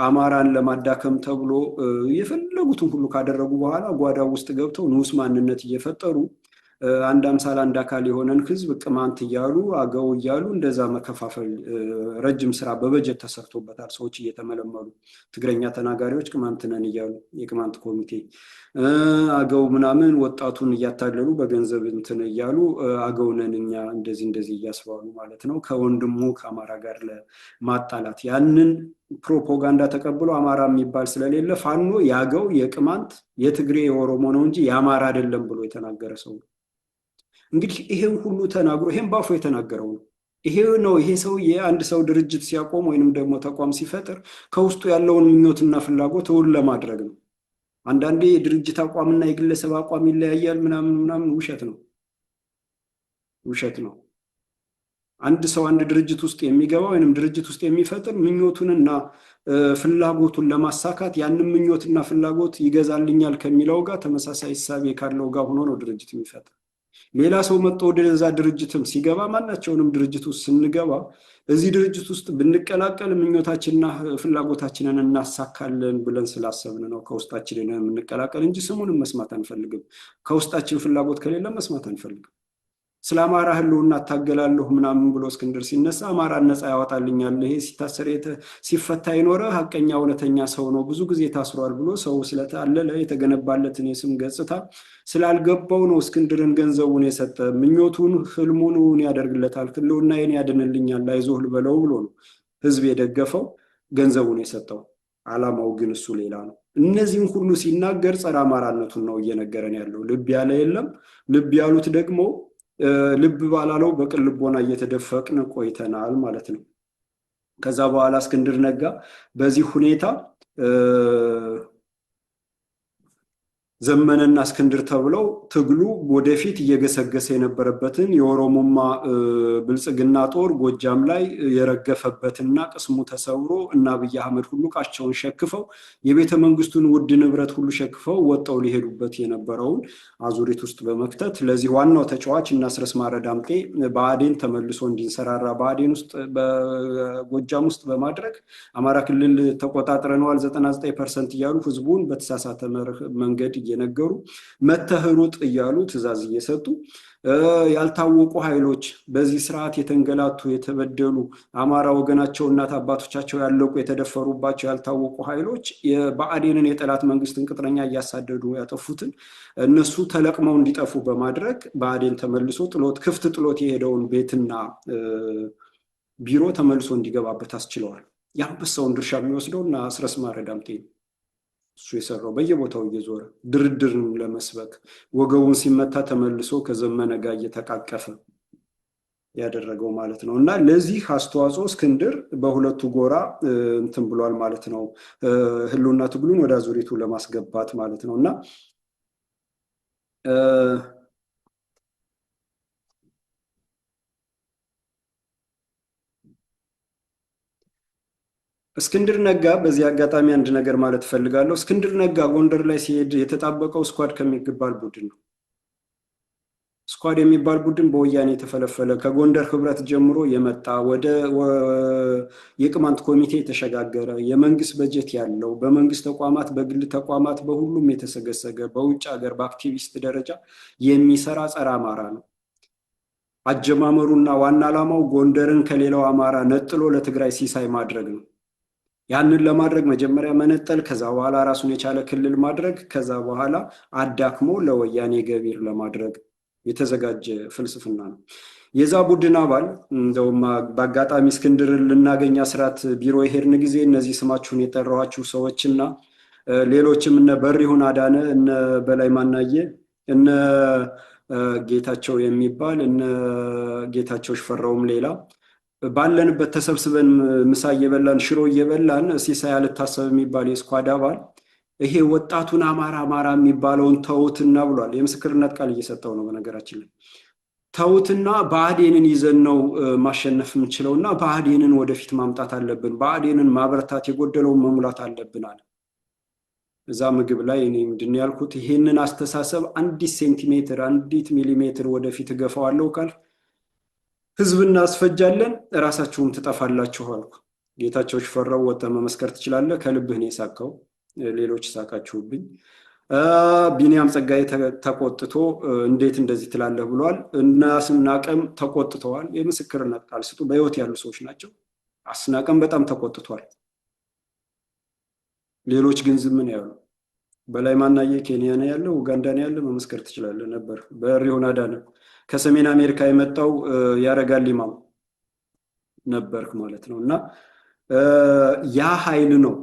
አማራን ለማዳከም ተብሎ የፈለጉትን ሁሉ ካደረጉ በኋላ ጓዳው ውስጥ ገብተው ንዑስ ማንነት እየፈጠሩ አንድ አምሳል አንድ አካል የሆነን ህዝብ ቅማንት እያሉ አገው እያሉ እንደዛ መከፋፈል ረጅም ስራ በበጀት ተሰርቶበታል። ሰዎች እየተመለመሉ ትግረኛ ተናጋሪዎች ቅማንት ነን እያሉ የቅማንት ኮሚቴ አገው ምናምን ወጣቱን እያታለሉ በገንዘብ እንትን እያሉ አገው ነን እኛ እንደዚህ እያስባሉ ማለት ነው ከወንድሙ ከአማራ ጋር ለማጣላት ያንን ፕሮፓጋንዳ ተቀብሎ አማራ የሚባል ስለሌለ ፋኖ ያገው የቅማንት የትግሬ የኦሮሞ ነው እንጂ የአማራ አይደለም ብሎ የተናገረ ሰው ነው። እንግዲህ ይሄን ሁሉ ተናግሮ ይሄን ባፎ የተናገረው ነው። ይሄ ሰውዬ አንድ ሰው ድርጅት ሲያቆም ወይንም ደግሞ ተቋም ሲፈጥር ከውስጡ ያለውን ምኞትና ፍላጎት እውን ለማድረግ ነው። አንዳንዴ የድርጅት አቋምና የግለሰብ አቋም ይለያያል ምናምን ውሸት ነው። አንድ ሰው አንድ ድርጅት ውስጥ የሚገባ ወይንም ድርጅት ውስጥ የሚፈጥር ምኞቱንና ፍላጎቱን ለማሳካት ያንን ምኞትና ፍላጎት ይገዛልኛል ከሚለው ጋር ተመሳሳይ ሂሳብ ካለው ጋር ሆኖ ነው ድርጅት የሚፈጥር። ሌላ ሰው መጥቶ ወደዛ ድርጅትም ሲገባ ማናቸውንም ድርጅት ውስጥ ስንገባ እዚህ ድርጅት ውስጥ ብንቀላቀል ምኞታችንና ፍላጎታችንን እናሳካለን ብለን ስላሰብን ነው ከውስጣችን የምንቀላቀል እንጂ ስሙንም መስማት አንፈልግም። ከውስጣችን ፍላጎት ከሌለ መስማት አንፈልግም። ስለ አማራ ህልውና እታገላለሁ ምናምን ብሎ እስክንድር ሲነሳ አማራን ነፃ ያወጣልኛል፣ ይሄ ሲታሰር ሲፈታ የኖረ ሀቀኛ እውነተኛ ሰው ነው፣ ብዙ ጊዜ ታስሯል ብሎ ሰው ስለታለለ የተገነባለትን የስም ገጽታ ስላልገባው ነው እስክንድርን ገንዘቡን የሰጠ። ምኞቱን ህልሙን ያደርግለታል፣ ህልውናዬን ያድንልኛል፣ አይዞህ ልበለው ብሎ ነው ህዝብ የደገፈው ገንዘቡን የሰጠው። አላማው ግን እሱ ሌላ ነው። እነዚህም ሁሉ ሲናገር ጸረ አማራነቱን ነው እየነገረን ያለው። ልብ ያለ የለም። ልብ ያሉት ደግሞ ልብ ባላለው በቅን ልቦና እየተደፈቅን ቆይተናል ማለት ነው። ከዛ በኋላ እስክንድር ነጋ በዚህ ሁኔታ ዘመነና እስክንድር ተብለው ትግሉ ወደፊት እየገሰገሰ የነበረበትን የኦሮሞማ ብልጽግና ጦር ጎጃም ላይ የረገፈበትና ቅስሙ ተሰብሮ እና አብይ አህመድ ሁሉ ቃቸውን ሸክፈው የቤተ መንግስቱን ውድ ንብረት ሁሉ ሸክፈው ወጣው ሊሄዱበት የነበረውን አዙሪት ውስጥ በመክተት ለዚህ ዋናው ተጫዋች እና አስረስ ማረ ዳምጤ ብአዴን ተመልሶ እንዲንሰራራ ብአዴን ውስጥ በጎጃም ውስጥ በማድረግ አማራ ክልል ተቆጣጥረነዋል 99% እያሉ ህዝቡን በተሳሳተ መንገድ እየነገሩ መተህሩጥ እያሉ ትእዛዝ እየሰጡ ያልታወቁ ኃይሎች በዚህ ስርዓት የተንገላቱ የተበደሉ አማራ ወገናቸው እናት አባቶቻቸው ያለቁ የተደፈሩባቸው ያልታወቁ ኃይሎች የብአዴንን የጠላት መንግስትን ቅጥረኛ እያሳደዱ ያጠፉትን እነሱ ተለቅመው እንዲጠፉ በማድረግ ብአዴን ተመልሶ ክፍት ጥሎት የሄደውን ቤትና ቢሮ ተመልሶ እንዲገባበት አስችለዋል። የአንበሳውን ድርሻ የሚወስደው እና አስረስ ማረ ዳምጤ እሱ የሰራው በየቦታው እየዞረ ድርድርን ለመስበክ ወገቡን ሲመታ ተመልሶ ከዘመነ ጋር እየተቃቀፈ ያደረገው ማለት ነው። እና ለዚህ አስተዋጽኦ እስክንድር በሁለቱ ጎራ እንትን ብሏል ማለት ነው። ህልውና ትግሉን ወደ አዙሪቱ ለማስገባት ማለት ነው። እና እስክንድር ነጋ በዚህ አጋጣሚ አንድ ነገር ማለት ፈልጋለሁ። እስክንድር ነጋ ጎንደር ላይ ሲሄድ የተጣበቀው ስኳድ ከሚባል ቡድን ነው። ስኳድ የሚባል ቡድን በወያኔ የተፈለፈለ ከጎንደር ህብረት ጀምሮ የመጣ ወደ የቅማንት ኮሚቴ የተሸጋገረ የመንግስት በጀት ያለው በመንግስት ተቋማት በግል ተቋማት በሁሉም የተሰገሰገ በውጭ ሀገር በአክቲቪስት ደረጃ የሚሰራ ጸረ አማራ ነው። አጀማመሩና ዋና ዓላማው ጎንደርን ከሌላው አማራ ነጥሎ ለትግራይ ሲሳይ ማድረግ ነው። ያንን ለማድረግ መጀመሪያ መነጠል፣ ከዛ በኋላ ራሱን የቻለ ክልል ማድረግ፣ ከዛ በኋላ አዳክሞ ለወያኔ ገቢር ለማድረግ የተዘጋጀ ፍልስፍና ነው። የዛ ቡድን አባል እንደውም በአጋጣሚ እስክንድርን ልናገኝ አስራት ቢሮ የሄድን ጊዜ እነዚህ ስማችሁን የጠራኋችሁ ሰዎችና ሌሎችም እነ በሪሁን አዳነ፣ እነ በላይ ማናየ፣ እነ ጌታቸው የሚባል እነ ጌታቸው ሽፈራውም ሌላ ባለንበት ተሰብስበን ምሳ እየበላን ሽሮ እየበላን ሲሳይ አልታሰብ የሚባል የስኳድ አባል ይሄ ወጣቱን አማራ የሚባለውን ተውትና ብሏል። የምስክርነት ቃል እየሰጠው ነው። በነገራችን ላይ ተውትና ብአዴንን ይዘን ነው ማሸነፍ የምንችለውና ብአዴንን ወደፊት ማምጣት አለብን፣ ብአዴንን ማበረታት የጎደለውን መሙላት አለብን አለ። እዛ ምግብ ላይ እኔ ምንድን ያልኩት ይሄንን አስተሳሰብ አንዲት ሴንቲሜትር አንዲት ሚሊሜትር ወደፊት እገፋዋለሁ ካል ህዝብ እናስፈጃለን፣ ራሳችሁም ትጠፋላችሁ አልኩ። ጌታቸው ሽፈራው ወጣ መመስከር ትችላለህ፣ ከልብህ ነው የሳቀው፣ ሌሎች ሳቃችሁብኝ። ቢኒያም ጸጋዬ ተቆጥቶ እንዴት እንደዚህ ትላለህ ብሏል። እና አስናቀም ተቆጥተዋል። የምስክርነት ቃል ስጡ፣ በህይወት ያሉ ሰዎች ናቸው። አስናቀም በጣም ተቆጥቷል። ሌሎች ግን ዝም ነው ያሉ። በላይ ማናየ ኬንያ ነው ያለው፣ ኡጋንዳ ነው ያለው፣ መመስከር ትችላለህ ነበር። በሪሁን አዳነ ከሰሜን አሜሪካ የመጣው ያረጋል ሊማም ነበርክ ማለት ነው። እና ያ ኃይል ነው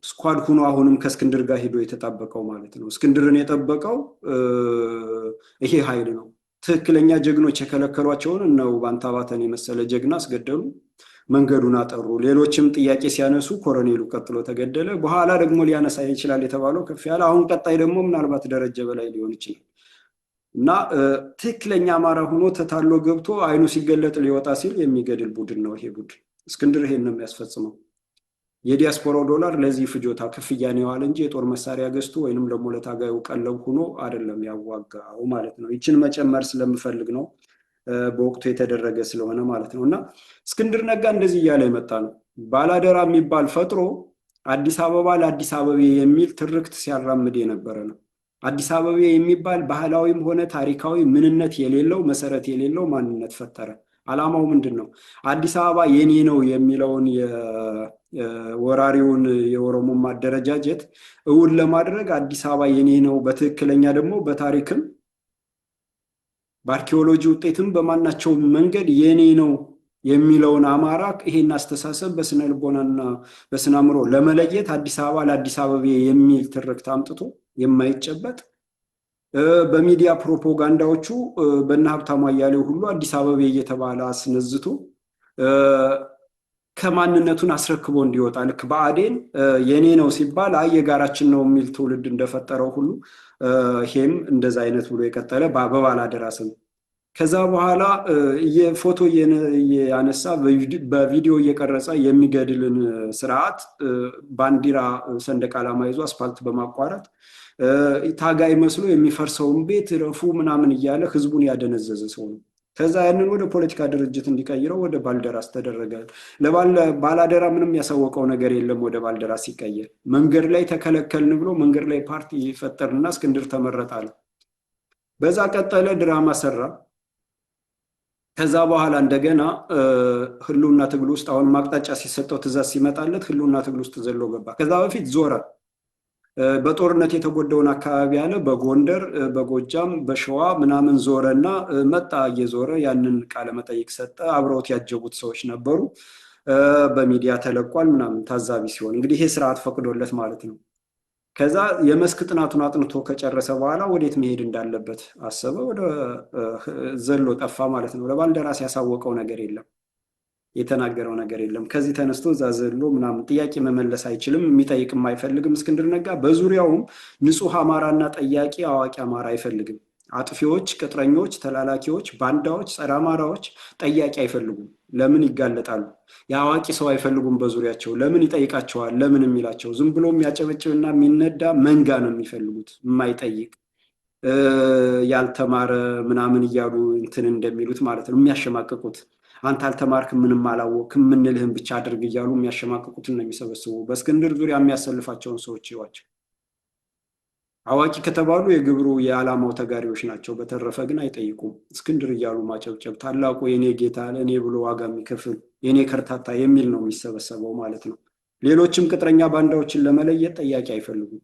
ስኳድ ሆኖ አሁንም ከእስክንድር ጋር ሄዶ የተጣበቀው ማለት ነው። እስክንድርን የጠበቀው ይሄ ኃይል ነው። ትክክለኛ ጀግኖች የከለከሏቸውን እነው ባንታባተን የመሰለ ጀግና አስገደሉ፣ መንገዱን አጠሩ። ሌሎችም ጥያቄ ሲያነሱ ኮሎኔሉ ቀጥሎ ተገደለ። በኋላ ደግሞ ሊያነሳ ይችላል የተባለው ከፍ ያለ፣ አሁን ቀጣይ ደግሞ ምናልባት ደረጀ በላይ ሊሆን ይችላል። እና ትክክለኛ አማራ ሆኖ ተታሎ ገብቶ አይኑ ሲገለጥ ሊወጣ ሲል የሚገድል ቡድን ነው ይሄ ቡድን። እስክንድር ይሄን ነው የሚያስፈጽመው። የዲያስፖራው ዶላር ለዚህ ፍጆታ ክፍያ ነው ያለ እንጂ የጦር መሳሪያ ገዝቶ ወይንም ደግሞ ለታጋዩ ቀለብ ሆኖ አይደለም ያዋጋው ማለት ነው። ይችን መጨመር ስለምፈልግ ነው፣ በወቅቱ የተደረገ ስለሆነ ማለት ነው። እና እስክንድር ነጋ እንደዚህ እያለ የመጣ ነው። ባላደራ የሚባል ፈጥሮ አዲስ አበባ ለአዲስ አበባ የሚል ትርክት ሲያራምድ የነበረ ነው። አዲስ አበባ የሚባል ባህላዊም ሆነ ታሪካዊ ምንነት የሌለው መሰረት የሌለው ማንነት ፈጠረ። ዓላማው ምንድን ነው? አዲስ አበባ የኔ ነው የሚለውን የወራሪውን የኦሮሞ አደረጃጀት እውን ለማድረግ አዲስ አበባ የኔ ነው፣ በትክክለኛ ደግሞ በታሪክም በአርኪኦሎጂ ውጤትም በማናቸውም መንገድ የኔ ነው የሚለውን አማራ ይሄን አስተሳሰብ በስነ ልቦናና በስነ አእምሮ ለመለየት አዲስ አበባ ለአዲስ አበባ የሚል ትርክት አምጥቶ የማይጨበጥ በሚዲያ ፕሮፓጋንዳዎቹ በእነ ሀብታሙ አያሌው ሁሉ አዲስ አበባ እየተባለ አስነዝቶ ከማንነቱን አስረክቦ እንዲወጣ ልክ ብአዴን የኔ ነው ሲባል አይ የጋራችን ነው የሚል ትውልድ እንደፈጠረው ሁሉ ይሄም እንደዛ አይነት ብሎ የቀጠለ በባላደራ ስም ከዛ በኋላ የፎቶ ያነሳ በቪዲዮ እየቀረጸ የሚገድልን ስርዓት ባንዲራ ሰንደቅ ዓላማ ይዞ አስፋልት በማቋረጥ ታጋይ መስሎ የሚፈርሰውን ቤት ረፉ ምናምን እያለ ህዝቡን ያደነዘዘ ሰው ነው። ከዛ ያንን ወደ ፖለቲካ ድርጅት እንዲቀይረው ወደ ባልደራስ ተደረገ። ባላደራ ምንም ያሳወቀው ነገር የለም። ወደ ባልደራስ ሲቀየር መንገድ ላይ ተከለከልን ብሎ መንገድ ላይ ፓርቲ ፈጠርና እስክንድር ተመረጣለ። በዛ ቀጠለ፣ ድራማ ሰራ። ከዛ በኋላ እንደገና ህልውና ትግል ውስጥ አሁን ማቅጣጫ ሲሰጠው ትእዛዝ ሲመጣለት ህልውና ትግል ውስጥ ዘሎ ገባ። ከዛ በፊት ዞረ። በጦርነት የተጎዳውን አካባቢ ያለ በጎንደር፣ በጎጃም፣ በሸዋ ምናምን ዞረና መጣ። እየዞረ ያንን ቃለ መጠይቅ ሰጠ። አብረውት ያጀቡት ሰዎች ነበሩ። በሚዲያ ተለቋል ምናምን ታዛቢ ሲሆን እንግዲህ ይሄ ስርዓት ፈቅዶለት ማለት ነው። ከዛ የመስክ ጥናቱን አጥንቶ ከጨረሰ በኋላ ወዴት መሄድ እንዳለበት አሰበ። ወደ ዘሎ ጠፋ ማለት ነው። ለባልደራስ ያሳወቀው ነገር የለም፣ የተናገረው ነገር የለም። ከዚህ ተነስቶ እዛ ዘሎ ምናምን ጥያቄ መመለስ አይችልም፣ የሚጠይቅም አይፈልግም እስክንድር ነጋ። በዙሪያውም ንጹህ አማራና ጠያቂ አዋቂ አማራ አይፈልግም። አጥፊዎች፣ ቅጥረኞች፣ ተላላኪዎች፣ ባንዳዎች፣ ጸረ አማራዎች ጠያቂ አይፈልጉም። ለምን ይጋለጣሉ? የአዋቂ ሰው አይፈልጉም በዙሪያቸው። ለምን ይጠይቃቸዋል? ለምን የሚላቸው ዝም ብሎ የሚያጨበጭብና የሚነዳ መንጋ ነው የሚፈልጉት፣ የማይጠይቅ ያልተማረ ምናምን እያሉ እንትን እንደሚሉት ማለት ነው የሚያሸማቅቁት። አንተ አልተማርክ ምንም አላወቅ የምንልህን ብቻ አድርግ እያሉ የሚያሸማቅቁትን ነው የሚሰበስቡ። በእስክንድር ዙሪያ የሚያሰልፋቸውን ሰዎች ይዋቸው። አዋቂ ከተባሉ የግብሩ የዓላማው ተጋሪዎች ናቸው። በተረፈ ግን አይጠይቁም። እስክንድር እያሉ ማጨብጨብ፣ ታላቁ የኔ ጌታ ለእኔ ብሎ ዋጋ የሚከፍል የኔ ከርታታ የሚል ነው የሚሰበሰበው ማለት ነው። ሌሎችም ቅጥረኛ ባንዳዎችን ለመለየት ጠያቂ አይፈልጉም፣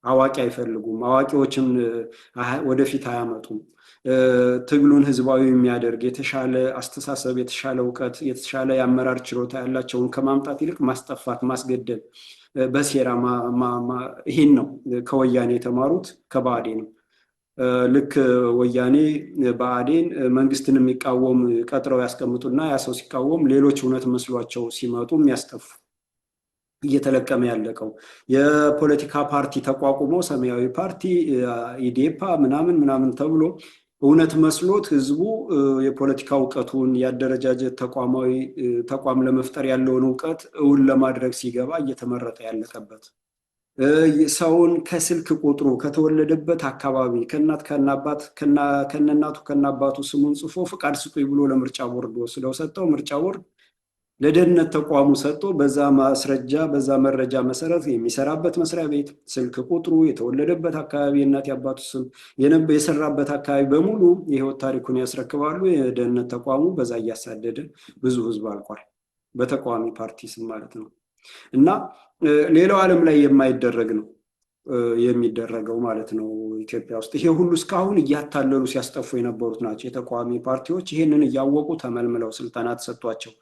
አዋቂ አይፈልጉም። አዋቂዎችን ወደፊት አያመጡም። ትግሉን ህዝባዊ የሚያደርግ የተሻለ አስተሳሰብ፣ የተሻለ እውቀት፣ የተሻለ የአመራር ችሎታ ያላቸውን ከማምጣት ይልቅ ማስጠፋት፣ ማስገደል በሴራ ይሄን ነው ከወያኔ የተማሩት ከባዕዴን ነው። ልክ ወያኔ ብአዴን መንግስትን የሚቃወም ቀጥረው ያስቀምጡና ያ ሰው ሲቃወም ሌሎች እውነት መስሏቸው ሲመጡ የሚያስጠፉ እየተለቀመ ያለቀው የፖለቲካ ፓርቲ ተቋቁሞ ሰማያዊ ፓርቲ ኢዴፓ ምናምን ተብሎ እውነት መስሎት ህዝቡ የፖለቲካ እውቀቱን የአደረጃጀት ተቋም ለመፍጠር ያለውን እውቀት እውን ለማድረግ ሲገባ እየተመረጠ ያለቀበት ሰውን ከስልክ ቁጥሩ ከተወለደበት አካባቢ ከነእናቱ ከነአባቱ ስሙን ጽፎ ፍቃድ ስጡኝ ብሎ ለምርጫ ቦርድ ወስደው ሰጠው። ምርጫ ቦርድ ለደህንነት ተቋሙ ሰጥቶ በዛ ማስረጃ በዛ መረጃ መሰረት የሚሰራበት መስሪያ ቤት ስልክ ቁጥሩ፣ የተወለደበት አካባቢ፣ የእናት ያባቱ ስም፣ የሰራበት አካባቢ በሙሉ የህይወት ታሪኩን ያስረክባሉ። የደህንነት ተቋሙ በዛ እያሳደደ ብዙ ህዝብ አልቋል፣ በተቃዋሚ ፓርቲ ስም ማለት ነው። እና ሌላው ዓለም ላይ የማይደረግ ነው የሚደረገው ማለት ነው ኢትዮጵያ ውስጥ። ይሄ ሁሉ እስካሁን እያታለሉ ሲያስጠፉ የነበሩት ናቸው የተቃዋሚ ፓርቲዎች። ይሄንን እያወቁ ተመልምለው ስልጠና ተሰጥቷቸው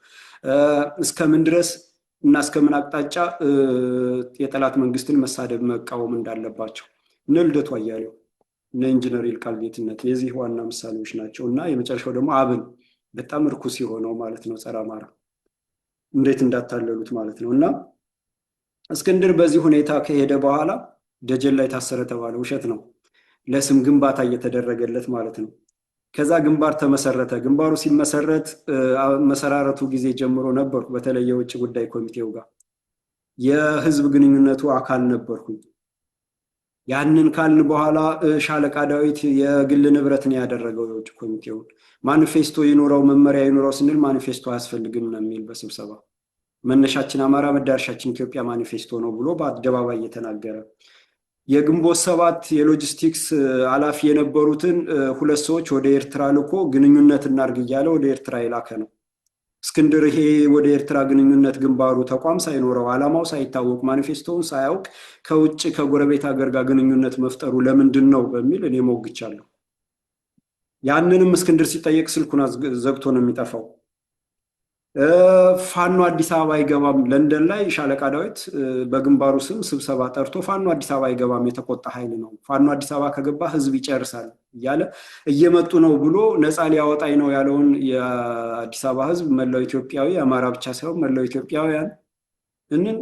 እስከምን ድረስ እና እስከምን አቅጣጫ የጠላት መንግስትን መሳደብ መቃወም እንዳለባቸው እነ ልደቱ አያሌው እነ ኢንጂነር ይልቃል ጌትነት የዚህ ዋና ምሳሌዎች ናቸው። እና የመጨረሻው ደግሞ አብን በጣም እርኩስ የሆነው ማለት ነው ጸረ አማራ እንዴት እንዳታለሉት ማለት ነው። እና እስክንድር በዚህ ሁኔታ ከሄደ በኋላ ደጀን ላይ ታሰረ ተባለ። ውሸት ነው፣ ለስም ግንባታ እየተደረገለት ማለት ነው። ከዛ ግንባር ተመሰረተ። ግንባሩ ሲመሰረት መሰራረቱ ጊዜ ጀምሮ ነበርኩ በተለይ የውጭ ጉዳይ ኮሚቴው ጋር የህዝብ ግንኙነቱ አካል ነበርኩኝ። ያንን ካልን በኋላ ሻለቃ ዳዊት የግል ንብረት ነው ያደረገው የውጭ ኮሚቴውን። ማኒፌስቶ ይኖረው መመሪያ ይኖረው ስንል ማኒፌስቶ አያስፈልግም ነው የሚል በስብሰባ መነሻችን አማራ መዳረሻችን ኢትዮጵያ ማኒፌስቶ ነው ብሎ በአደባባይ እየተናገረ የግንቦት ሰባት የሎጂስቲክስ ኃላፊ የነበሩትን ሁለት ሰዎች ወደ ኤርትራ ልኮ ግንኙነት እናድርግ እያለ ወደ ኤርትራ የላከ ነው። እስክንድር ይሄ ወደ ኤርትራ ግንኙነት ግንባሩ ተቋም ሳይኖረው ዓላማው ሳይታወቅ ማኒፌስቶውን ሳያውቅ ከውጭ ከጎረቤት ሀገር ጋር ግንኙነት መፍጠሩ ለምንድን ነው በሚል እኔ ሞግቻለሁ። ያንንም እስክንድር ሲጠየቅ ስልኩን ዘግቶ ነው የሚጠፋው። ፋኖ አዲስ አበባ አይገባም፣ ለንደን ላይ ሻለቃ ዳዊት በግንባሩ ስም ስብሰባ ጠርቶ ፋኖ አዲስ አበባ አይገባም፣ የተቆጣ ኃይል ነው፣ ፋኖ አዲስ አበባ ከገባ ህዝብ ይጨርሳል እያለ እየመጡ ነው ብሎ ነፃ ሊያወጣኝ ነው ያለውን የአዲስ አበባ ህዝብ መላው ኢትዮጵያዊ፣ አማራ ብቻ ሳይሆን መላው ኢትዮጵያውያን እንን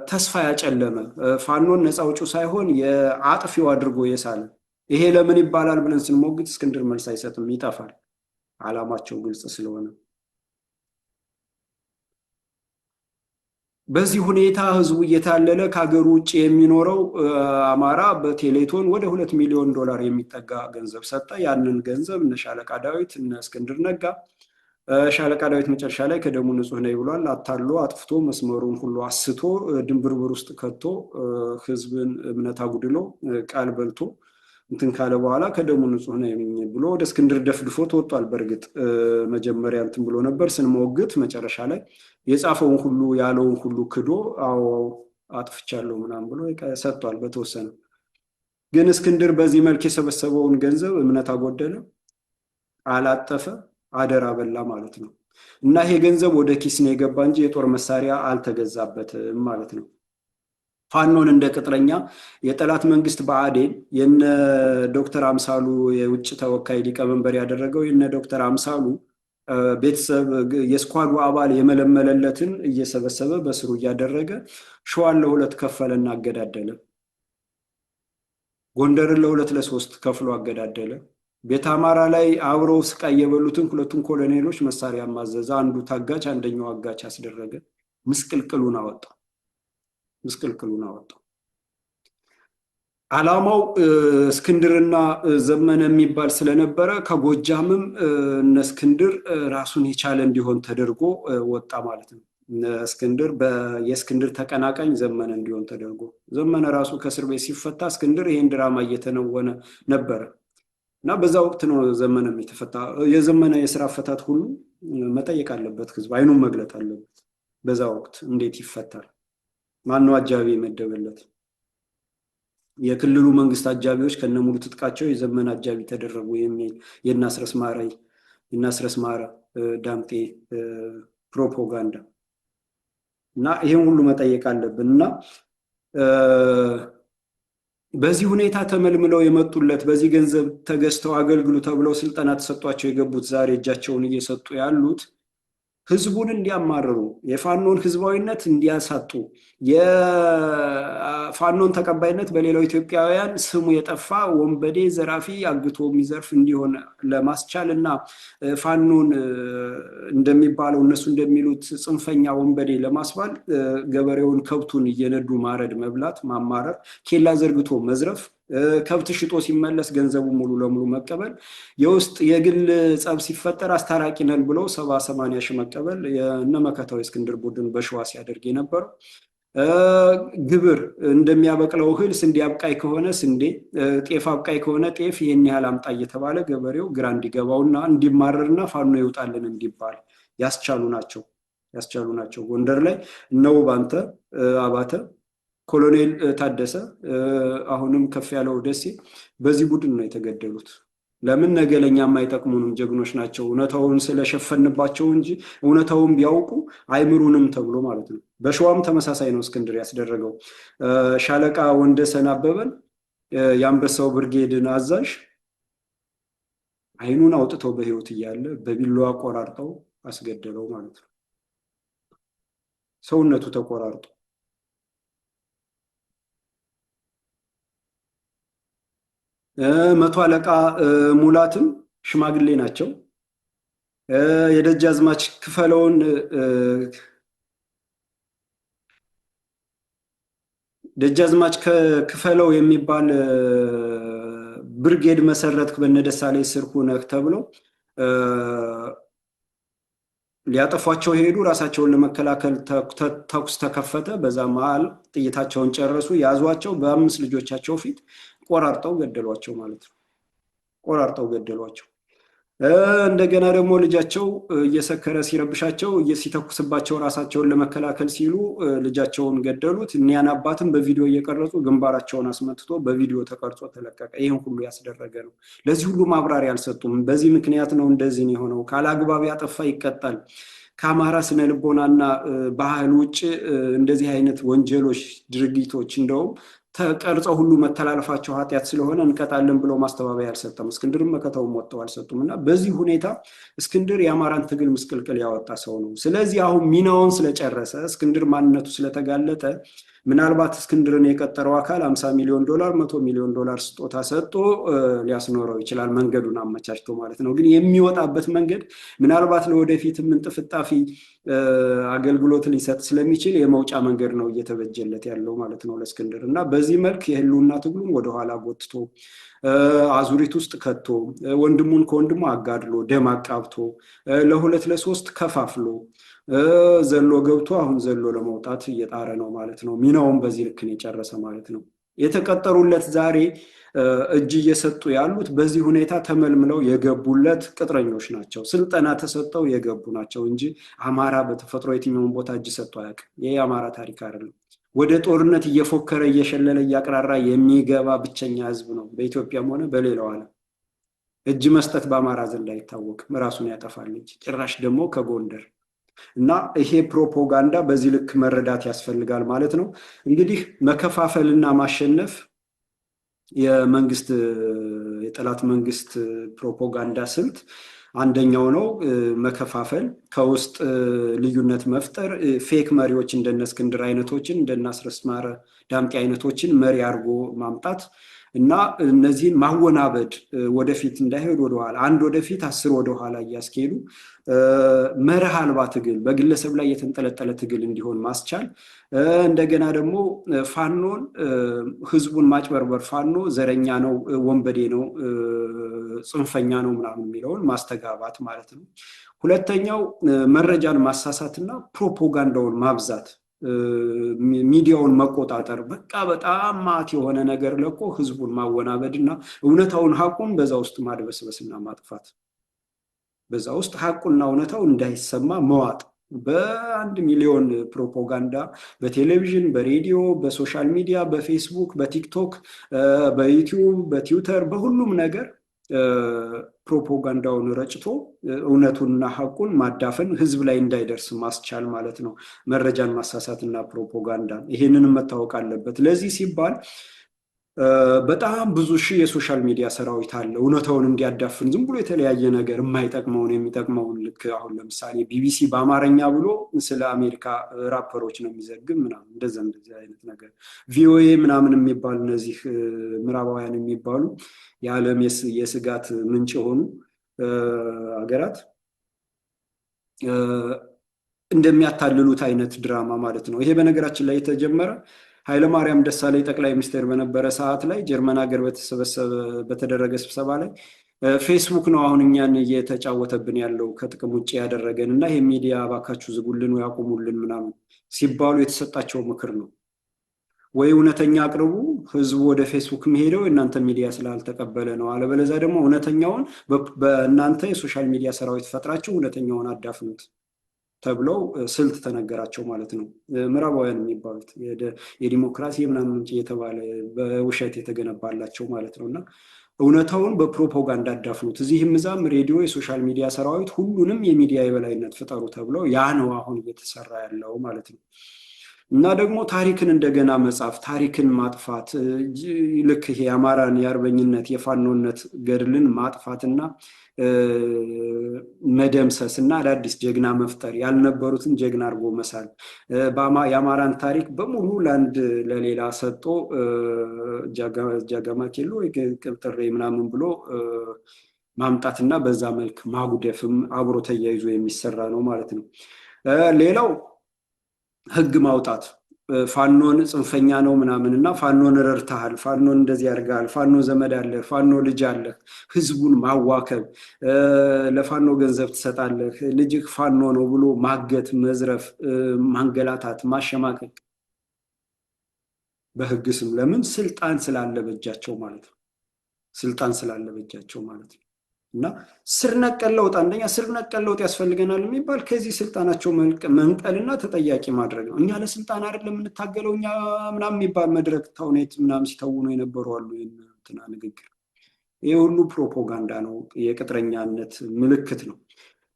ተስፋ ያጨለመ ፋኖን ነፃ አውጪው ሳይሆን የአጥፊው አድርጎ የሳለ ይሄ ለምን ይባላል ብለን ስንሞግት እስክንድር መልስ አይሰጥም፣ ይጠፋል። ዓላማቸው ግልጽ ስለሆነ በዚህ ሁኔታ ህዝቡ እየታለለ ከሀገሩ ውጭ የሚኖረው አማራ በቴሌቶን ወደ 2 ሚሊዮን ዶላር የሚጠጋ ገንዘብ ሰጠ። ያንን ገንዘብ እነ ሻለቃ ዳዊት እነ እስክንድር ነጋ ሻለቃ ዳዊት መጨረሻ ላይ ከደሙ ንጹህ ነኝ ብሏል። አታሎ አጥፍቶ መስመሩን ሁሉ አስቶ ድንብርብር ውስጥ ከቶ ህዝብን እምነት አጉድሎ ቃል በልቶ እንትን ካለ በኋላ ከደሙ ንጹህ ነኝ ብሎ ወደ እስክንድር ደፍድፎ ተወጧል። በእርግጥ መጀመሪያ እንትን ብሎ ነበር ስንሞግት፣ መጨረሻ ላይ የጻፈውን ሁሉ ያለውን ሁሉ ክዶ አዎ አጥፍቻለሁ ምናምን ብሎ ሰጥቷል በተወሰነ። ግን እስክንድር በዚህ መልክ የሰበሰበውን ገንዘብ እምነት አጎደለ፣ አላጠፈ፣ አደራ በላ ማለት ነው። እና ይሄ ገንዘብ ወደ ኪስ ነው የገባ እንጂ የጦር መሳሪያ አልተገዛበትም ማለት ነው። ፋኖን እንደ ቅጥረኛ የጠላት መንግስት ብአዴን የነ ዶክተር አምሳሉ የውጭ ተወካይ ሊቀመንበር ያደረገው የነ ዶክተር አምሳሉ ቤተሰብ የስኳዱ አባል የመለመለለትን እየሰበሰበ በስሩ እያደረገ ሸዋን ለሁለት ከፈለና አገዳደለ። ጎንደርን ለሁለት ለሶስት ከፍሎ አገዳደለ። ቤተ አማራ ላይ አብረው ስቃይ የበሉትን ሁለቱን ኮሎኔሎች መሳሪያ ማዘዘ። አንዱ ታጋች አንደኛው አጋች አስደረገ። ምስቅልቅሉን አወጣ። ዓላማው እስክንድርና ዘመነ የሚባል ስለነበረ ከጎጃምም እነ እስክንድር ራሱን የቻለ እንዲሆን ተደርጎ ወጣ ማለት ነው። እስክንድር የእስክንድር ተቀናቃኝ ዘመነ እንዲሆን ተደርጎ ዘመነ ራሱ ከእስር ቤት ሲፈታ እስክንድር ይህን ድራማ እየተነወነ ነበረ እና በዛ ወቅት ነው ዘመነ የተፈታ። የዘመነ የስራ አፈታት ሁሉ መጠየቅ አለበት፣ ህዝብ አይኑን መግለጥ አለበት። በዛ ወቅት እንዴት ይፈታል? ማነው አጃቢ የመደበለት? የክልሉ መንግስት አጃቢዎች ከነሙሉ ትጥቃቸው የዘመነ አጃቢ ተደረጉ የሚል የናስረስ ማረ ዳምጤ ፕሮፓጋንዳ እና ይሄን ሁሉ መጠየቅ አለብን። እና በዚህ ሁኔታ ተመልምለው የመጡለት በዚህ ገንዘብ ተገዝተው አገልግሉ ተብለው ስልጠና ተሰጧቸው የገቡት ዛሬ እጃቸውን እየሰጡ ያሉት ህዝቡን እንዲያማርሩ፣ የፋኖን ህዝባዊነት እንዲያሳጡ፣ የፋኖን ተቀባይነት በሌላው ኢትዮጵያውያን ስሙ የጠፋ ወንበዴ፣ ዘራፊ፣ አግቶ የሚዘርፍ እንዲሆን ለማስቻል እና ፋኖን እንደሚባለው እነሱ እንደሚሉት ጽንፈኛ ወንበዴ ለማስባል ገበሬውን ከብቱን እየነዱ ማረድ፣ መብላት፣ ማማረር፣ ኬላ ዘርግቶ መዝረፍ፣ ከብት ሽጦ ሲመለስ ገንዘቡ ሙሉ ለሙሉ መቀበል፣ የውስጥ የግል ጸብ ሲፈጠር አስታራቂ ነን ብሎ 70-80 ሺህ መቀበል የነመከታው የእስክንድር ቡድን በሸዋ ሲያደርግ የነበረው። ግብር እንደሚያበቅለው እህል ስንዴ አብቃይ ከሆነ ስንዴ፣ ጤፍ አብቃይ ከሆነ ጤፍ ይህን ያህል አምጣ እየተባለ ገበሬው ግራ እንዲገባውና እንዲማረርና ፋኖ ይውጣልን እንዲባል ያስቻሉ ናቸው። ጎንደር ላይ እነው ባንተ አባተ፣ ኮሎኔል ታደሰ፣ አሁንም ከፍ ያለው ደሴ በዚህ ቡድን ነው የተገደሉት። ለምን? ነገ ለኛ የማይጠቅሙንም ጀግኖች ናቸው። እውነታውን ስለሸፈንባቸው እንጂ እውነታውን ቢያውቁ አይምሩንም ተብሎ ማለት ነው። በሸዋም ተመሳሳይ ነው እስክንድር ያስደረገው። ሻለቃ ወንደሰን አበበን የአንበሳው ብርጌድን አዛዥ አይኑን አውጥተው በህይወት እያለ በቢላዋ ቆራርጠው አስገደለው ማለት ነው። ሰውነቱ ተቆራርጦ መቶ አለቃ ሙላትም ሽማግሌ ናቸው። የደጃዝማች ክፈለውን ደጃዝማች ክፈለው የሚባል ብርጌድ መሰረትክ በነደሳሌ ስር ሁነህ ተብሎ ሊያጠፏቸው ሄዱ። ራሳቸውን ለመከላከል ተኩስ ተከፈተ። በዛ መሃል ጥይታቸውን ጨረሱ፣ ያዟቸው። በ5 ልጆቻቸው ፊት ቆራርጠው ገደሏቸው ማለት ነው። ቆራርጠው ገደሏቸው። እንደገና ደግሞ ልጃቸው እየሰከረ ሲረብሻቸው ሲተኩስባቸው ራሳቸውን ለመከላከል ሲሉ ልጃቸውን ገደሉት። እኒያን አባትም በቪዲዮ እየቀረጹ ግንባራቸውን አስመትቶ በቪዲዮ ተቀርጾ ተለቀቀ። ይህን ሁሉ ያስደረገ ነው። ለዚህ ሁሉ ማብራሪያ አልሰጡም። በዚህ ምክንያት ነው እንደዚህ የሆነው። ካላግባብ ያጠፋ ይቀጣል። ከአማራ ስነ ልቦናና ባህል ውጭ እንደዚህ አይነት ወንጀሎች፣ ድርጊቶች እንደውም ተቀርጸው ሁሉ መተላለፋቸው ኃጢአት ስለሆነ እንቀጣለን ብለው ማስተባበያ አልሰጠም። እስክንድርም መከታውም ወጥተው አልሰጡም። እና በዚህ ሁኔታ እስክንድር የአማራን ትግል ምስቅልቅል ያወጣ ሰው ነው። ስለዚህ አሁን ሚናውን ስለጨረሰ እስክንድር ማንነቱ ስለተጋለጠ ምናልባት እስክንድርን የቀጠረው አካል 50 ሚሊዮን ዶላር 100 ሚሊዮን ዶላር ስጦታ ሰጥቶ ሊያስኖረው ይችላል፣ መንገዱን አመቻችቶ ማለት ነው። ግን የሚወጣበት መንገድ ምናልባት ለወደፊት እንጥፍጣፊ አገልግሎት ሊሰጥ ስለሚችል የመውጫ መንገድ ነው እየተበጀለት ያለው ማለት ነው ለእስክንድር። እና በዚህ መልክ የህልውና ትግሉን ወደኋላ ጎትቶ አዙሪት ውስጥ ከቶ ወንድሙን ከወንድሙ አጋድሎ ደም አቃብቶ ለሁለት ለሶስት ከፋፍሎ ዘሎ ገብቶ አሁን ዘሎ ለመውጣት እየጣረ ነው ማለት ነው። ሚናውን በዚህ ልክ ነው የጨረሰ ማለት ነው። የተቀጠሩለት ዛሬ እጅ እየሰጡ ያሉት በዚህ ሁኔታ ተመልምለው የገቡለት ቅጥረኞች ናቸው። ስልጠና ተሰጠው የገቡ ናቸው እንጂ አማራ በተፈጥሮ የትኛውን ቦታ እጅ ሰጥቶ አያውቅም። ይሄ የአማራ ታሪክ አይደለም። ወደ ጦርነት እየፎከረ እየሸለለ እያቅራራ የሚገባ ብቸኛ ህዝብ ነው በኢትዮጵያም ሆነ በሌላው ዓለም። እጅ መስጠት በአማራ ዘንድ አይታወቅም። ራሱን ያጠፋል እንጂ ጭራሽ ደግሞ ከጎንደር እና ይሄ ፕሮፓጋንዳ በዚህ ልክ መረዳት ያስፈልጋል ማለት ነው። እንግዲህ መከፋፈልና ማሸነፍ የመንግስት የጠላት መንግስት ፕሮፓጋንዳ ስልት አንደኛው ነው። መከፋፈል፣ ከውስጥ ልዩነት መፍጠር፣ ፌክ መሪዎች እንደነ እስክንድር አይነቶችን እንደነ አስረስ ማረ ዳምጤ አይነቶችን መሪ አድርጎ ማምጣት እና እነዚህን ማወናበድ፣ ወደፊት እንዳይሄድ ወደኋላ፣ አንድ ወደፊት 10 ወደኋላ እያስኬዱ መርህ አልባ ትግል፣ በግለሰብ ላይ የተንጠለጠለ ትግል እንዲሆን ማስቻል። እንደገና ደግሞ ፋኖን ህዝቡን ማጭበርበር፣ ፋኖ ዘረኛ ነው፣ ወንበዴ ነው፣ ጽንፈኛ ነው ምናምን የሚለውን ማስተጋባት ማለት ነው። ሁለተኛው መረጃን ማሳሳትና ፕሮፓጋንዳውን ማብዛት፣ ሚዲያውን መቆጣጠር። በቃ በጣም ማት የሆነ ነገር ለቆ ህዝቡን ማወናበድ እና እውነታውን ሀቁን በዛ ውስጥ ማድበስበስና ማጥፋት፣ በዛ ውስጥ ሀቁና እውነታው እንዳይሰማ መዋጥ። በ1 ሚሊዮን ፕሮፓጋንዳ በቴሌቪዥን፣ በሬዲዮ፣ በሶሻል ሚዲያ፣ በፌስቡክ፣ በቲክቶክ፣ በዩቲዩብ፣ በትዊተር፣ በሁሉም ነገር ፕሮፓጋንዳውን ረጭቶ እውነቱንና ሀቁን ማዳፈን፣ ህዝብ ላይ እንዳይደርስ ማስቻል ማለት ነው። መረጃን ማሳሳትና ፕሮፓጋንዳ፣ ይሄንንም መታወቅ አለበት። ለዚህ ሲባል በጣም ብዙ ሺህ የሶሻል ሚዲያ ሰራዊት አለ እውነታውን እንዲያዳፍን፣ ዝም ብሎ የተለያየ ነገር የማይጠቅመውን የሚጠቅመውን። ልክ አሁን ለምሳሌ ቢቢሲ በአማርኛ ብሎ ስለ አሜሪካ ራፐሮች ነው የሚዘግብ ምናምን፣ እንደዚህ አይነት ነገር። ቪኦኤ ምናምን የሚባሉ እነዚህ ምዕራባውያን የሚባሉ የዓለም የስጋት ምንጭ የሆኑ ሀገራት እንደሚያታልሉት አይነት ድራማ ማለት ነው። ይሄ በነገራችን ላይ የተጀመረ ኃይለማርያም ደሳለኝ ጠቅላይ ሚኒስትር በነበረ ሰዓት ላይ ጀርመን ሀገር በተደረገ ስብሰባ ላይ ፌስቡክ ነው አሁን እኛን እየተጫወተብን ያለው ከጥቅም ውጭ ያደረገን እና ይሄ ሚዲያ እባካችሁ ዝጉልን ወይ አቁሙልን ምናምን ሲባሉ የተሰጣቸው ምክር ነው። ወይ እውነተኛ አቅርቡ፣ ህዝቡ ወደ ፌስቡክ የሚሄደው እናንተ ሚዲያ ስላልተቀበለ ነው፣ አለበለዚያ ደግሞ እውነተኛውን በእናንተ የሶሻል ሚዲያ ሰራዊት ፈጥራችሁ እውነተኛውን አዳፍኑት ተብለው ስልት ተነገራቸው ማለት ነው። ምዕራባውያን የሚባሉት የዲሞክራሲ ምናምን የተባለ በውሸት የተገነባላቸው ማለት ነው። እና እውነታውን በፕሮፓጋንዳ አዳፍኑት፣ እዚህም እዛም ሬዲዮ፣ የሶሻል ሚዲያ ሰራዊት፣ ሁሉንም የሚዲያ የበላይነት ፍጠሩ ተብለው ያ ነው አሁን እየተሰራ ያለው ማለት ነው። እና ደግሞ ታሪክን እንደገና መጻፍ፣ ታሪክን ማጥፋት፣ ልክ ይሄ የአማራን የአርበኝነት የፋኖነት ገድልን ማጥፋትና መደምሰስ እና አዳዲስ ጀግና መፍጠር፣ ያልነበሩትን ጀግና አድርጎ መሳል፣ የአማራን ታሪክ በሙሉ ለአንድ ለሌላ ሰጥቶ ጃጋማ ኬሎ ቅብጥሬ ምናምን ብሎ ማምጣትና በዛ መልክ ማጉደፍም አብሮ ተያይዞ የሚሰራ ነው ማለት ነው። ሌላው ህግ ማውጣት፣ ፋኖን ጽንፈኛ ነው ምናምን እና ፋኖን ረድተሃል፣ ፋኖን እንደዚህ ያደርጋል፣ ፋኖ ዘመድ አለህ፣ ፋኖ ልጅ አለህ፣ ህዝቡን ማዋከብ፣ ለፋኖ ገንዘብ ትሰጣለህ፣ ልጅህ ፋኖ ነው ብሎ ማገት፣ መዝረፍ፣ ማንገላታት፣ ማሸማቀቅ በህግ ስም። ለምን? ስልጣን ስላለ በእጃቸው ማለት ነው። ስልጣን ስላለ በእጃቸው ማለት ነው። እና ስር ነቀል ለውጥ፣ አንደኛ ስር ነቀል ለውጥ ያስፈልገናል የሚባል ከዚህ ስልጣናቸው መንቀልና ተጠያቂ ማድረግ ነው። እኛ ለስልጣን አይደለም የምንታገለው እኛ ምናምን የሚባል መድረክ ተውኔት ምናምን ሲተውኑ የነበሩ አሉ። እንትና ንግግር ይህ ሁሉ ፕሮፓጋንዳ ነው፣ የቅጥረኛነት ምልክት ነው።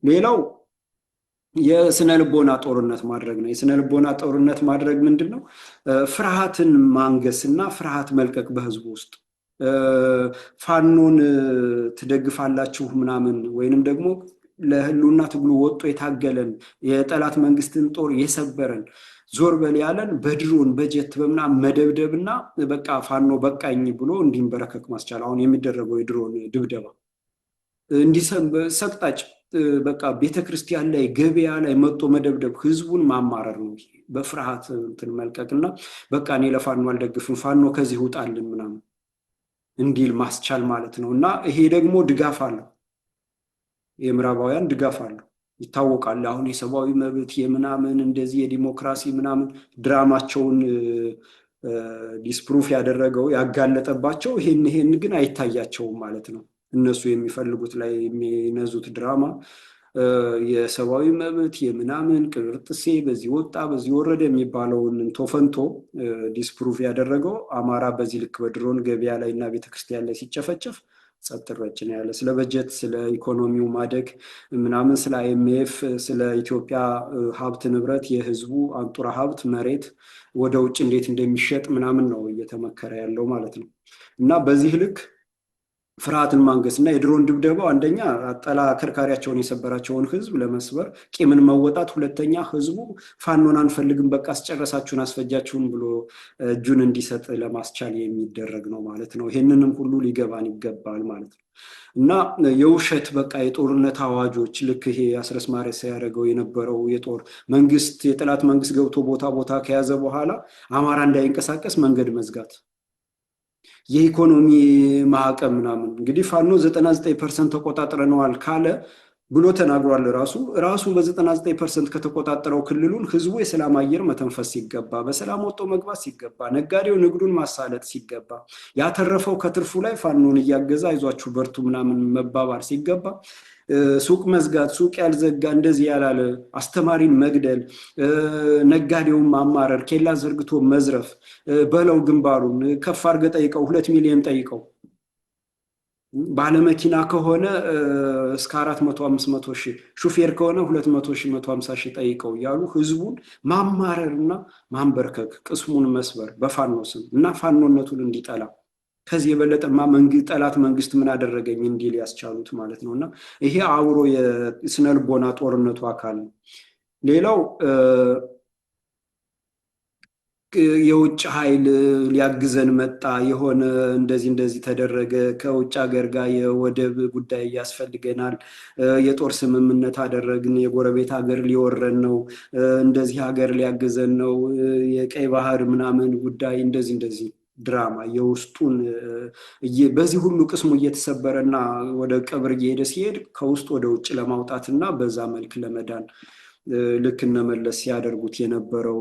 ሌላው የስነ ልቦና ጦርነት ማድረግ ነው። የስነ ልቦና ጦርነት ማድረግ ምንድን ነው? ፍርሃትን ማንገስ እና ፍርሃት መልቀቅ በህዝቡ ውስጥ ፋኖን ትደግፋላችሁ ምናምን ወይንም ደግሞ ለህልውና ትግሉ ወጦ የታገለን የጠላት መንግስትን ጦር የሰበረን ዞር በል ያለን በድሮን በጀት በምናምን መደብደብና በቃ ፋኖ በቃኝ ብሎ እንዲንበረከክ ማስቻል። አሁን የሚደረገው የድሮን ድብደባ ሰቅጣጭ በቃ ቤተክርስቲያን ላይ ገበያ ላይ መጥቶ መደብደብ፣ ህዝቡን ማማረር ነው። በፍርሃት እንትን መልቀቅና በቃ እኔ ለፋኖ አልደግፍም፣ ፋኖ ከዚህ ውጣልን ምናምን እንዲል ማስቻል ማለት ነው። እና ይሄ ደግሞ ድጋፍ አለው፣ የምዕራባውያን ድጋፍ አለው፣ ይታወቃል። አሁን የሰብአዊ መብት የምናምን እንደዚህ የዲሞክራሲ ምናምን ድራማቸውን ዲስፕሩፍ ያደረገው ያጋለጠባቸው ይሄን ግን አይታያቸውም ማለት ነው። እነሱ የሚፈልጉት ላይ የሚነዙት ድራማ የሰብአዊ መብት የምናምን ቅርጥሴ በዚህ ወጣ በዚህ ወረደ የሚባለውን ቶፈንቶ ዲስፕሩቭ ያደረገው አማራ በዚህ ልክ በድሮን ገበያ ላይ እና ቤተክርስቲያን ላይ ሲጨፈጨፍ ጸጥ ረጭ ነው ያለ። ስለ በጀት፣ ስለ ኢኮኖሚው ማደግ ምናምን፣ ስለ አይኤምኤፍ፣ ስለ ኢትዮጵያ ሀብት ንብረት፣ የህዝቡ አንጡራ ሀብት መሬት ወደ ውጭ እንዴት እንደሚሸጥ ምናምን ነው እየተመከረ ያለው ማለት ነው። እና በዚህ ልክ ፍርሃትን ማንገስ እና የድሮን ድብደባው አንደኛ ጠላ ከርካሪያቸውን የሰበራቸውን ህዝብ ለመስበር ቂምን መወጣት፣ ሁለተኛ ህዝቡ ፋኖን አንፈልግም በቃ አስጨረሳችሁን አስፈጃችሁን ብሎ እጁን እንዲሰጥ ለማስቻል የሚደረግ ነው ማለት ነው። ይህንንም ሁሉ ሊገባን ይገባል ማለት ነው። እና የውሸት በቃ የጦርነት አዋጆች ልክ ይሄ አስረስ ማረስ ያደረገው የነበረው የጦር መንግስት የጠላት መንግስት ገብቶ ቦታ ከያዘ በኋላ አማራ እንዳይንቀሳቀስ መንገድ መዝጋት፣ የኢኮኖሚ ማዕቀብ ምናምን። እንግዲህ ፋኖ 99% ተቆጣጥረነዋል ካለ ብሎ ተናግሯል። ራሱ በ99% ከተቆጣጠረው ክልሉን ህዝቡ የሰላም አየር መተንፈስ ሲገባ፣ በሰላም ወጥቶ መግባት ሲገባ፣ ነጋዴው ንግዱን ማሳለጥ ሲገባ፣ ያተረፈው ከትርፉ ላይ ፋኖን እያገዛ አይዟችሁ በርቱ ምናምን መባባል ሲገባ ሱቅ መዝጋት፣ ሱቅ ያልዘጋ እንደዚህ ያላለ አስተማሪን መግደል፣ ነጋዴውን ማማረር፣ ኬላ ዘርግቶ መዝረፍ፣ በለው ግንባሩን ከፍ አድርገህ ጠይቀው 2 ሚሊዮን ጠይቀው፣ ባለመኪና ከሆነ እስከ 400-500 ሺህ፣ ሹፌር ከሆነ 200 ሺህ 150 ሺህ ጠይቀው እያሉ ህዝቡን ማማረርና ማንበርከክ፣ ቅስሙን መስበር በፋኖ ስም እና ፋኖነቱን እንዲጠላ ከዚህ የበለጠማ ጠላት መንግስት ምን አደረገኝ እንዲል ያስቻሉት ማለት ነው። እና ይሄ አብሮ የስነልቦና ጦርነቱ አካል ነው። ሌላው የውጭ ኃይል ሊያግዘን መጣ፣ የሆነ እንደዚህ ተደረገ፣ ከውጭ ሀገር ጋር የወደብ ጉዳይ ያስፈልገናል፣ የጦር ስምምነት አደረግን፣ የጎረቤት ሀገር ሊወረን ነው፣ እንደዚህ ሀገር ሊያግዘን ነው፣ የቀይ ባህር ምናምን ጉዳይ እንደዚህ ድራማ የውስጡን በዚህ ሁሉ ቅስሙ እየተሰበረና ወደ ቀብር እየሄደ ሲሄድ ከውስጥ ወደ ውጭ ለማውጣትና በዛ መልክ ለመዳን ልክ እነመለስ ሲያደርጉት የነበረው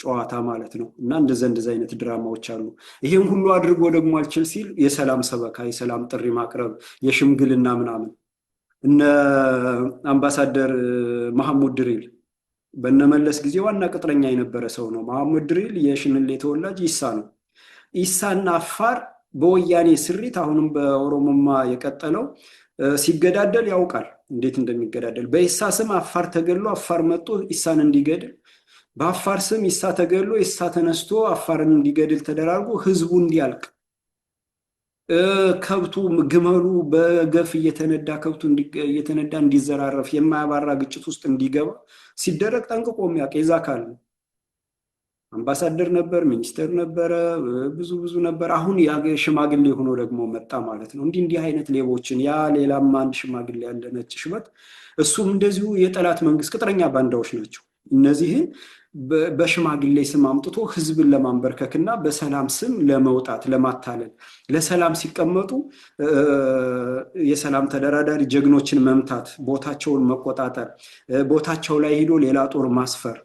ጨዋታ ማለት ነው። እና እንደዚህ አይነት ድራማዎች አሉ። ይሄን ሁሉ አድርጎ ደግሞ አልችል ሲል የሰላም ሰበካ፣ የሰላም ጥሪ ማቅረብ፣ የሽምግልና ምናምን እነ አምባሳደር መሐሙድ ድሪል በነመለስ ጊዜ ዋና ቅጥረኛ የነበረ ሰው ነው። መሐሙድ ድሪል የሽንሌ ተወላጅ ኢሳ ነው። ኢሳና አፋር በወያኔ ስሪት አሁንም በኦሮሞማ የቀጠለው ሲገዳደል ያውቃል እንዴት እንደሚገዳደል። በኢሳ ስም አፋር ተገድሎ አፋር መጥቶ ኢሳን እንዲገድል፣ በአፋር ስም ኢሳ ተገድሎ ኢሳ ተነስቶ አፋርን እንዲገድል ተደራርጎ ህዝቡ እንዲያልቅ፣ ከብቱ ግመሉ በገፍ እየተነዳ ከብቱ እየተነዳ እንዲዘራረፍ፣ የማያባራ ግጭት ውስጥ እንዲገባ ሲደረግ ጠንቅቆ የሚያውቅ የዛ አካል ነው። አምባሳደር ነበር፣ ሚኒስተር ነበረ፣ ብዙ ነበር። አሁን ሽማግሌ ሆኖ ደግሞ መጣ ማለት ነው። እንዲህ አይነት ሌቦችን ያ ሌላም አንድ ሽማግሌ ያለ ነጭ ሽበት፣ እሱም እንደዚሁ የጠላት መንግስት ቅጥረኛ ባንዳዎች ናቸው። እነዚህን በሽማግሌ ስም አምጥቶ ህዝብን ለማንበርከክና በሰላም ስም ለመውጣት ለማታለል፣ ለሰላም ሲቀመጡ የሰላም ተደራዳሪ ጀግኖችን መምታት፣ ቦታቸውን መቆጣጠር፣ ቦታቸው ላይ ሄዶ ሌላ ጦር ማስፈር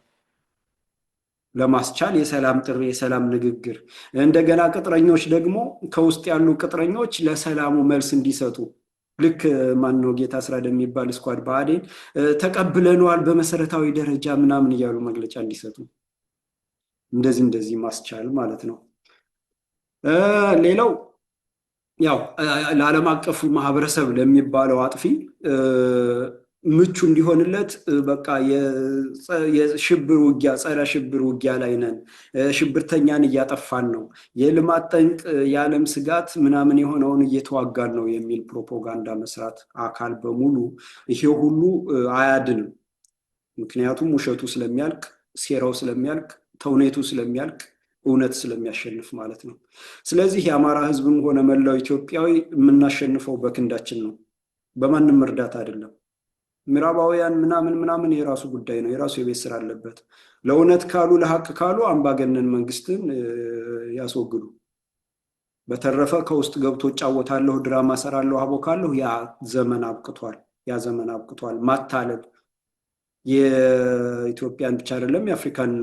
ለማስቻል የሰላም ጥሪ፣ የሰላም ንግግር፣ እንደገና ቅጥረኞች ደግሞ ከውስጥ ያሉ ቅጥረኞች ለሰላሙ መልስ እንዲሰጡ ልክ ማነው ጌታ አስራደ የሚባል ስኳድ ብአዴን ተቀብለነዋል በመሰረታዊ ደረጃ ምናምን እያሉ መግለጫ እንዲሰጡ እንደዚህ ማስቻል ማለት ነው። ሌላው ያው ለዓለም አቀፉ ማህበረሰብ ለሚባለው አጥፊ ምቹ እንዲሆንለት በቃ የሽብር ውጊያ ጸረ ሽብር ውጊያ ላይ ነን፣ ሽብርተኛን እያጠፋን ነው፣ የልማት ጠንቅ የዓለም ስጋት ምናምን የሆነውን እየተዋጋን ነው የሚል ፕሮፓጋንዳ መስራት አካል በሙሉ ይሄ ሁሉ አያድንም። ምክንያቱም ውሸቱ ስለሚያልቅ፣ ሴራው ስለሚያልቅ፣ ተውኔቱ ስለሚያልቅ፣ እውነት ስለሚያሸንፍ ማለት ነው። ስለዚህ የአማራ ህዝብም ሆነ መላው ኢትዮጵያዊ የምናሸንፈው በክንዳችን ነው፣ በማንም እርዳታ አይደለም። ምዕራባውያን ምናምን የራሱ ጉዳይ ነው፣ የራሱ የቤት ስራ አለበት። ለእውነት ካሉ ለሀቅ ካሉ አምባገነን መንግስትን ያስወግዱ። በተረፈ ከውስጥ ገብቶ እጫወታለሁ፣ ድራማ ሰራለሁ፣ አቦካለሁ፣ ያ ዘመን አብቅቷል። ማታለል የኢትዮጵያን ብቻ አይደለም የአፍሪካን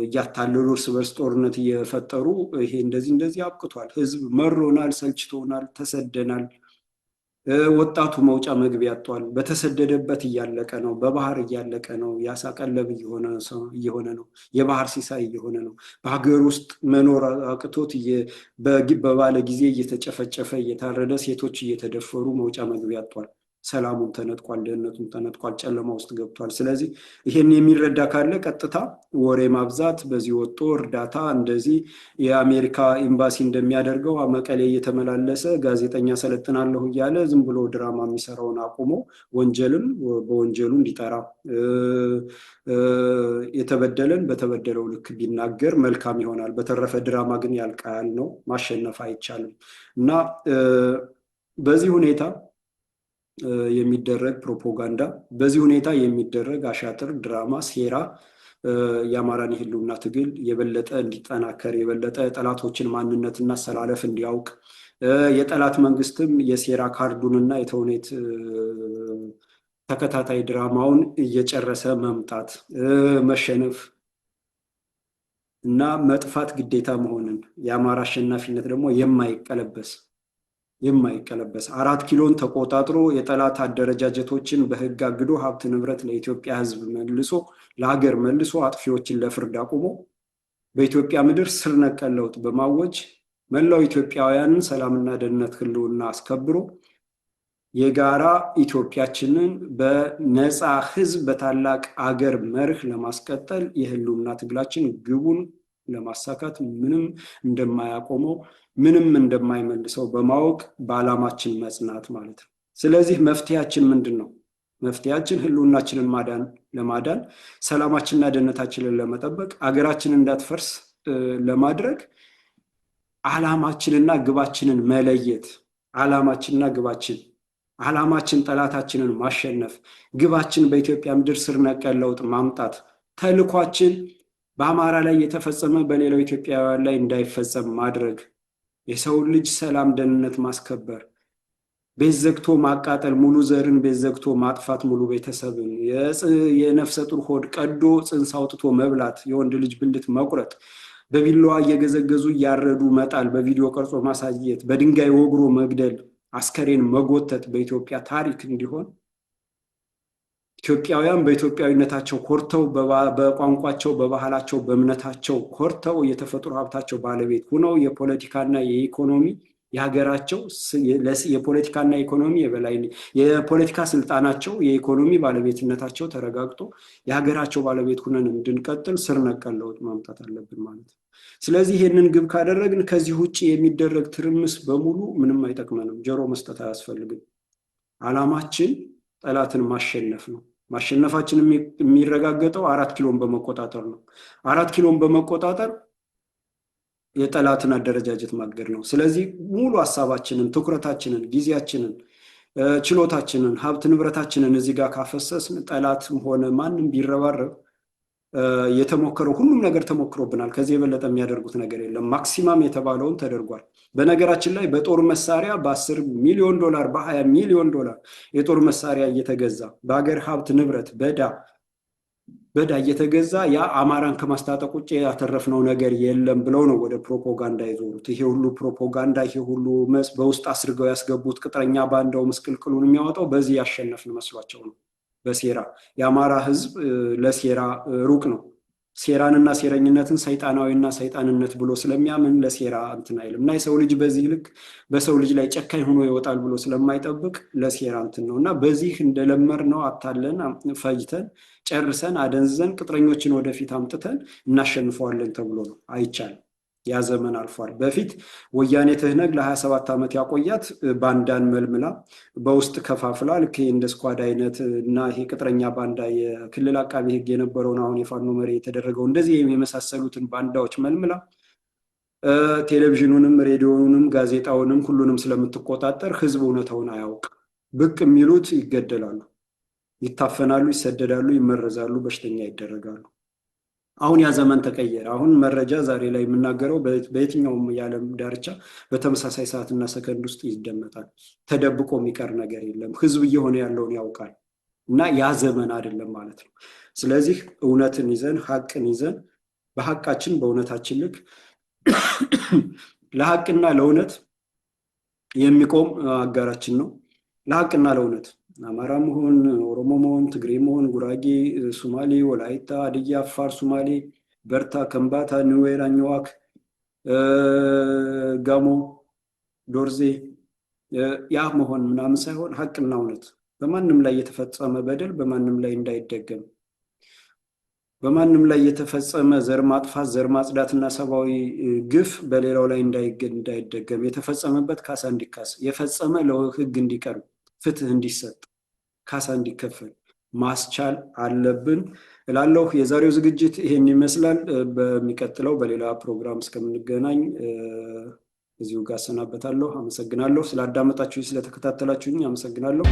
እያታለሉ እርስ በርስ ጦርነት እየፈጠሩ ይሄ እንደዚህ አብቅቷል። ህዝብ መሮናል፣ ሰልችቶናል፣ ተሰደናል። ወጣቱ መውጫ መግቢያ አጥቷል። በተሰደደበት እያለቀ ነው፣ በባህር እያለቀ ነው፣ የአሳ ቀለብ እየሆነ ነው፣ የባህር ሲሳይ እየሆነ ነው። በሀገር ውስጥ መኖር አቅቶት በባለ ጊዜ እየተጨፈጨፈ እየታረደ ሴቶች እየተደፈሩ መውጫ መግቢያ አጥቷል። ሰላሙን ተነጥቋል፣ ደህንነቱን ተነጥቋል፣ ጨለማ ውስጥ ገብቷል። ስለዚህ ይሄን የሚረዳ ካለ ቀጥታ ወሬ ማብዛት፣ በዚህ ወጥቶ እርዳታ እንደዚህ የአሜሪካ ኤምባሲ እንደሚያደርገው መቀሌ እየተመላለሰ ጋዜጠኛ ሰለጥናለሁ እያለ ዝም ብሎ ድራማ የሚሰራውን አቁሞ ወንጀልን በወንጀሉ እንዲጠራ፣ የተበደለን በተበደለው ልክ ቢናገር መልካም ይሆናል። በተረፈ ድራማ ግን ያልቃል ነው፣ ማሸነፍ አይቻልም። እና በዚህ ሁኔታ የሚደረግ ፕሮፓጋንዳ፣ በዚህ ሁኔታ የሚደረግ አሻጥር፣ ድራማ፣ ሴራ የአማራን የህልውና ትግል የበለጠ እንዲጠናከር፣ የበለጠ ጠላቶችን ማንነትና አሰላለፍ እንዲያውቅ፣ የጠላት መንግስትም የሴራ ካርዱንና የተውኔት ተከታታይ ድራማውን እየጨረሰ መምጣት፣ መሸነፍ እና መጥፋት ግዴታ መሆንን፣ የአማራ አሸናፊነት ደግሞ የማይቀለበስ 4 ኪሎን ተቆጣጥሮ የጠላት አደረጃጀቶችን በህግ አግዶ ሀብት ንብረት ለኢትዮጵያ ህዝብ መልሶ ለሀገር መልሶ አጥፊዎችን ለፍርድ አቁሞ በኢትዮጵያ ምድር ስር ነቀል ለውጥ በማወጅ መላው ኢትዮጵያውያንን ሰላምና ደህንነት ህልውና አስከብሮ የጋራ ኢትዮጵያችንን በነፃ ህዝብ በታላቅ አገር መርህ ለማስቀጠል የህልውና ትግላችን ግቡን ለማሳካት ምንም እንደማያቆመው ምንም እንደማይመልሰው በማወቅ በዓላማችን መጽናት ማለት ነው። ስለዚህ መፍትሄያችን ምንድን ነው? መፍትሄያችን ህልውናችንን ለማዳን ሰላማችንና ደህንነታችንን ለመጠበቅ አገራችንን እንዳትፈርስ ለማድረግ ዓላማችንና ግባችንን መለየት። ዓላማችን ጠላታችንን ማሸነፍ፣ ግባችን በኢትዮጵያ ምድር ስር ነቀል ለውጥ ማምጣት፣ ተልኳችን በአማራ ላይ የተፈጸመ በሌላው ኢትዮጵያውያን ላይ እንዳይፈጸም ማድረግ፣ የሰውን ልጅ ሰላም ደህንነት ማስከበር፣ ቤት ዘግቶ ማቃጠል፣ ሙሉ ዘርን ቤት ዘግቶ ማጥፋት፣ ሙሉ ቤተሰብን፣ የነፍሰ ጡር ሆድ ቀዶ ጽንስ አውጥቶ መብላት፣ የወንድ ልጅ ብልት መቁረጥ፣ በቢላዋ እየገዘገዙ እያረዱ መጣል፣ በቪዲዮ ቀርጾ ማሳየት፣ በድንጋይ ወግሮ መግደል፣ አስከሬን መጎተት በኢትዮጵያ ታሪክ እንዲሆን ኢትዮጵያውያን በኢትዮጵያዊነታቸው ኮርተው በቋንቋቸው፣ በባህላቸው፣ በእምነታቸው ኮርተው የተፈጥሮ ሀብታቸው ባለቤት ሆነው የፖለቲካና የኢኮኖሚ የሀገራቸው የፖለቲካና ኢኮኖሚ የፖለቲካ ስልጣናቸው የኢኮኖሚ ባለቤትነታቸው ተረጋግጦ የሀገራቸው ባለቤት ሆነን እንድንቀጥል ስር ነቀል ለውጥ ማምጣት አለብን ማለት ነው። ስለዚህ ይህንን ግብ ካደረግን ከዚህ ውጭ የሚደረግ ትርምስ በሙሉ ምንም አይጠቅመንም፣ ጆሮ መስጠት አያስፈልግም። ዓላማችን ጠላትን ማሸነፍ ነው። ማሸነፋችን የሚረጋገጠው 4 ኪሎን በመቆጣጠር ነው። 4 ኪሎን በመቆጣጠር የጠላትን አደረጃጀት ማገድ ነው። ስለዚህ ሙሉ ሀሳባችንን፣ ትኩረታችንን፣ ጊዜያችንን፣ ችሎታችንን፣ ሀብት ንብረታችንን እዚህ ጋር ካፈሰስን ጠላትም ሆነ ማንም ቢረባረብ የተሞከረው ሁሉም ነገር ተሞክሮብናል። ከዚህ የበለጠ የሚያደርጉት ነገር የለም። ማክሲማም የተባለውን ተደርጓል። በነገራችን ላይ በጦር መሳሪያ በ10 ሚሊዮን ዶላር በ20 ሚሊዮን ዶላር የጦር መሳሪያ እየተገዛ በሀገር ሀብት ንብረት በዳ እየተገዛ ያ አማራን ከማስታጠቅ ውጭ ያተረፍነው ነገር የለም ብለው ነው ወደ ፕሮፓጋንዳ የዞሩት። ይሄ ሁሉ ፕሮፓጋንዳ ይሄ ሁሉ በውስጥ አስርገው ያስገቡት ቅጥረኛ ባንዳው ምስቅልቅሉን የሚያወጣው በዚህ ያሸነፍን መስሏቸው ነው። በሴራ የአማራ ህዝብ ለሴራ ሩቅ ነው። ሴራንና ሴረኝነትን ሰይጣናዊና ሰይጣንነት ብሎ ስለሚያምን ለሴራ እንትን አይልም እና የሰው ልጅ በዚህ ልክ በሰው ልጅ ላይ ጨካኝ ሆኖ ይወጣል ብሎ ስለማይጠብቅ ለሴራ እንትን ነው እና በዚህ እንደለመድነው አታለን ፈጅተን ጨርሰን አደንዘን ቅጥረኞችን ወደፊት አምጥተን እናሸንፈዋለን ተብሎ ነው። አይቻልም። ያ ዘመን አልፏል። በፊት ወያኔ ትህነግ ለ27 ዓመት ያቆያት ባንዳን መልምላ በውስጥ ከፋፍላ ልክ እንደ ስኳድ አይነት እና ይሄ ቅጥረኛ ባንዳ የክልል አቃቢ ህግ የነበረውን አሁን የፋኖ መሪ የተደረገው እንደዚህ የመሳሰሉትን ባንዳዎች መልምላ ቴሌቪዥኑንም ሬዲዮኑንም ጋዜጣውንም ሁሉንም ስለምትቆጣጠር ህዝብ እውነታውን አያውቅ። ብቅ የሚሉት ይገደላሉ፣ ይታፈናሉ፣ ይሰደዳሉ፣ ይመረዛሉ፣ በሽተኛ ይደረጋሉ። አሁን ያ ዘመን ተቀየረ። አሁን መረጃ ዛሬ ላይ የምናገረው በየትኛውም የዓለም ዳርቻ በተመሳሳይ ሰዓትና ሰከንድ ውስጥ ይደመጣል። ተደብቆ የሚቀር ነገር የለም። ህዝብ እየሆነ ያለውን ያውቃል እና ያ ዘመን አይደለም ማለት ነው። ስለዚህ እውነትን ይዘን ሀቅን ይዘን በሀቃችን በእውነታችን ልክ ለሀቅና ለእውነት የሚቆም አጋራችን ነው። ለሀቅና ለእውነት አማራ መሆን፣ ኦሮሞ መሆን፣ ትግሬ መሆን፣ ጉራጌ፣ ሱማሌ፣ ወላይታ፣ ሀዲያ፣ አፋር፣ ሱማሌ፣ በርታ፣ ከምባታ፣ ኒዌር፣ አኝዋክ፣ ጋሞ፣ ዶርዜ ያ መሆን ምናምን ሳይሆን ሀቅና እውነት በማንም ላይ የተፈጸመ በደል በማንም ላይ እንዳይደገም፣ በማንም ላይ የተፈጸመ ዘር ማጥፋት፣ ዘር ማጽዳትና ሰብአዊ ግፍ በሌላው ላይ እንዳይደገም፣ የተፈጸመበት ካሳ እንዲካስ፣ የፈጸመ ለህግ እንዲቀርብ፣ ፍትህ እንዲሰጥ፣ ካሳ እንዲከፈል ማስቻል አለብን እላለሁ። የዛሬው ዝግጅት ይሄን ይመስላል። በሚቀጥለው በሌላ ፕሮግራም እስከምንገናኝ እዚሁ ጋር ሰናበታለሁ። አመሰግናለሁ። ስላዳመጣችሁኝ ስለተከታተላችሁኝ አመሰግናለሁ።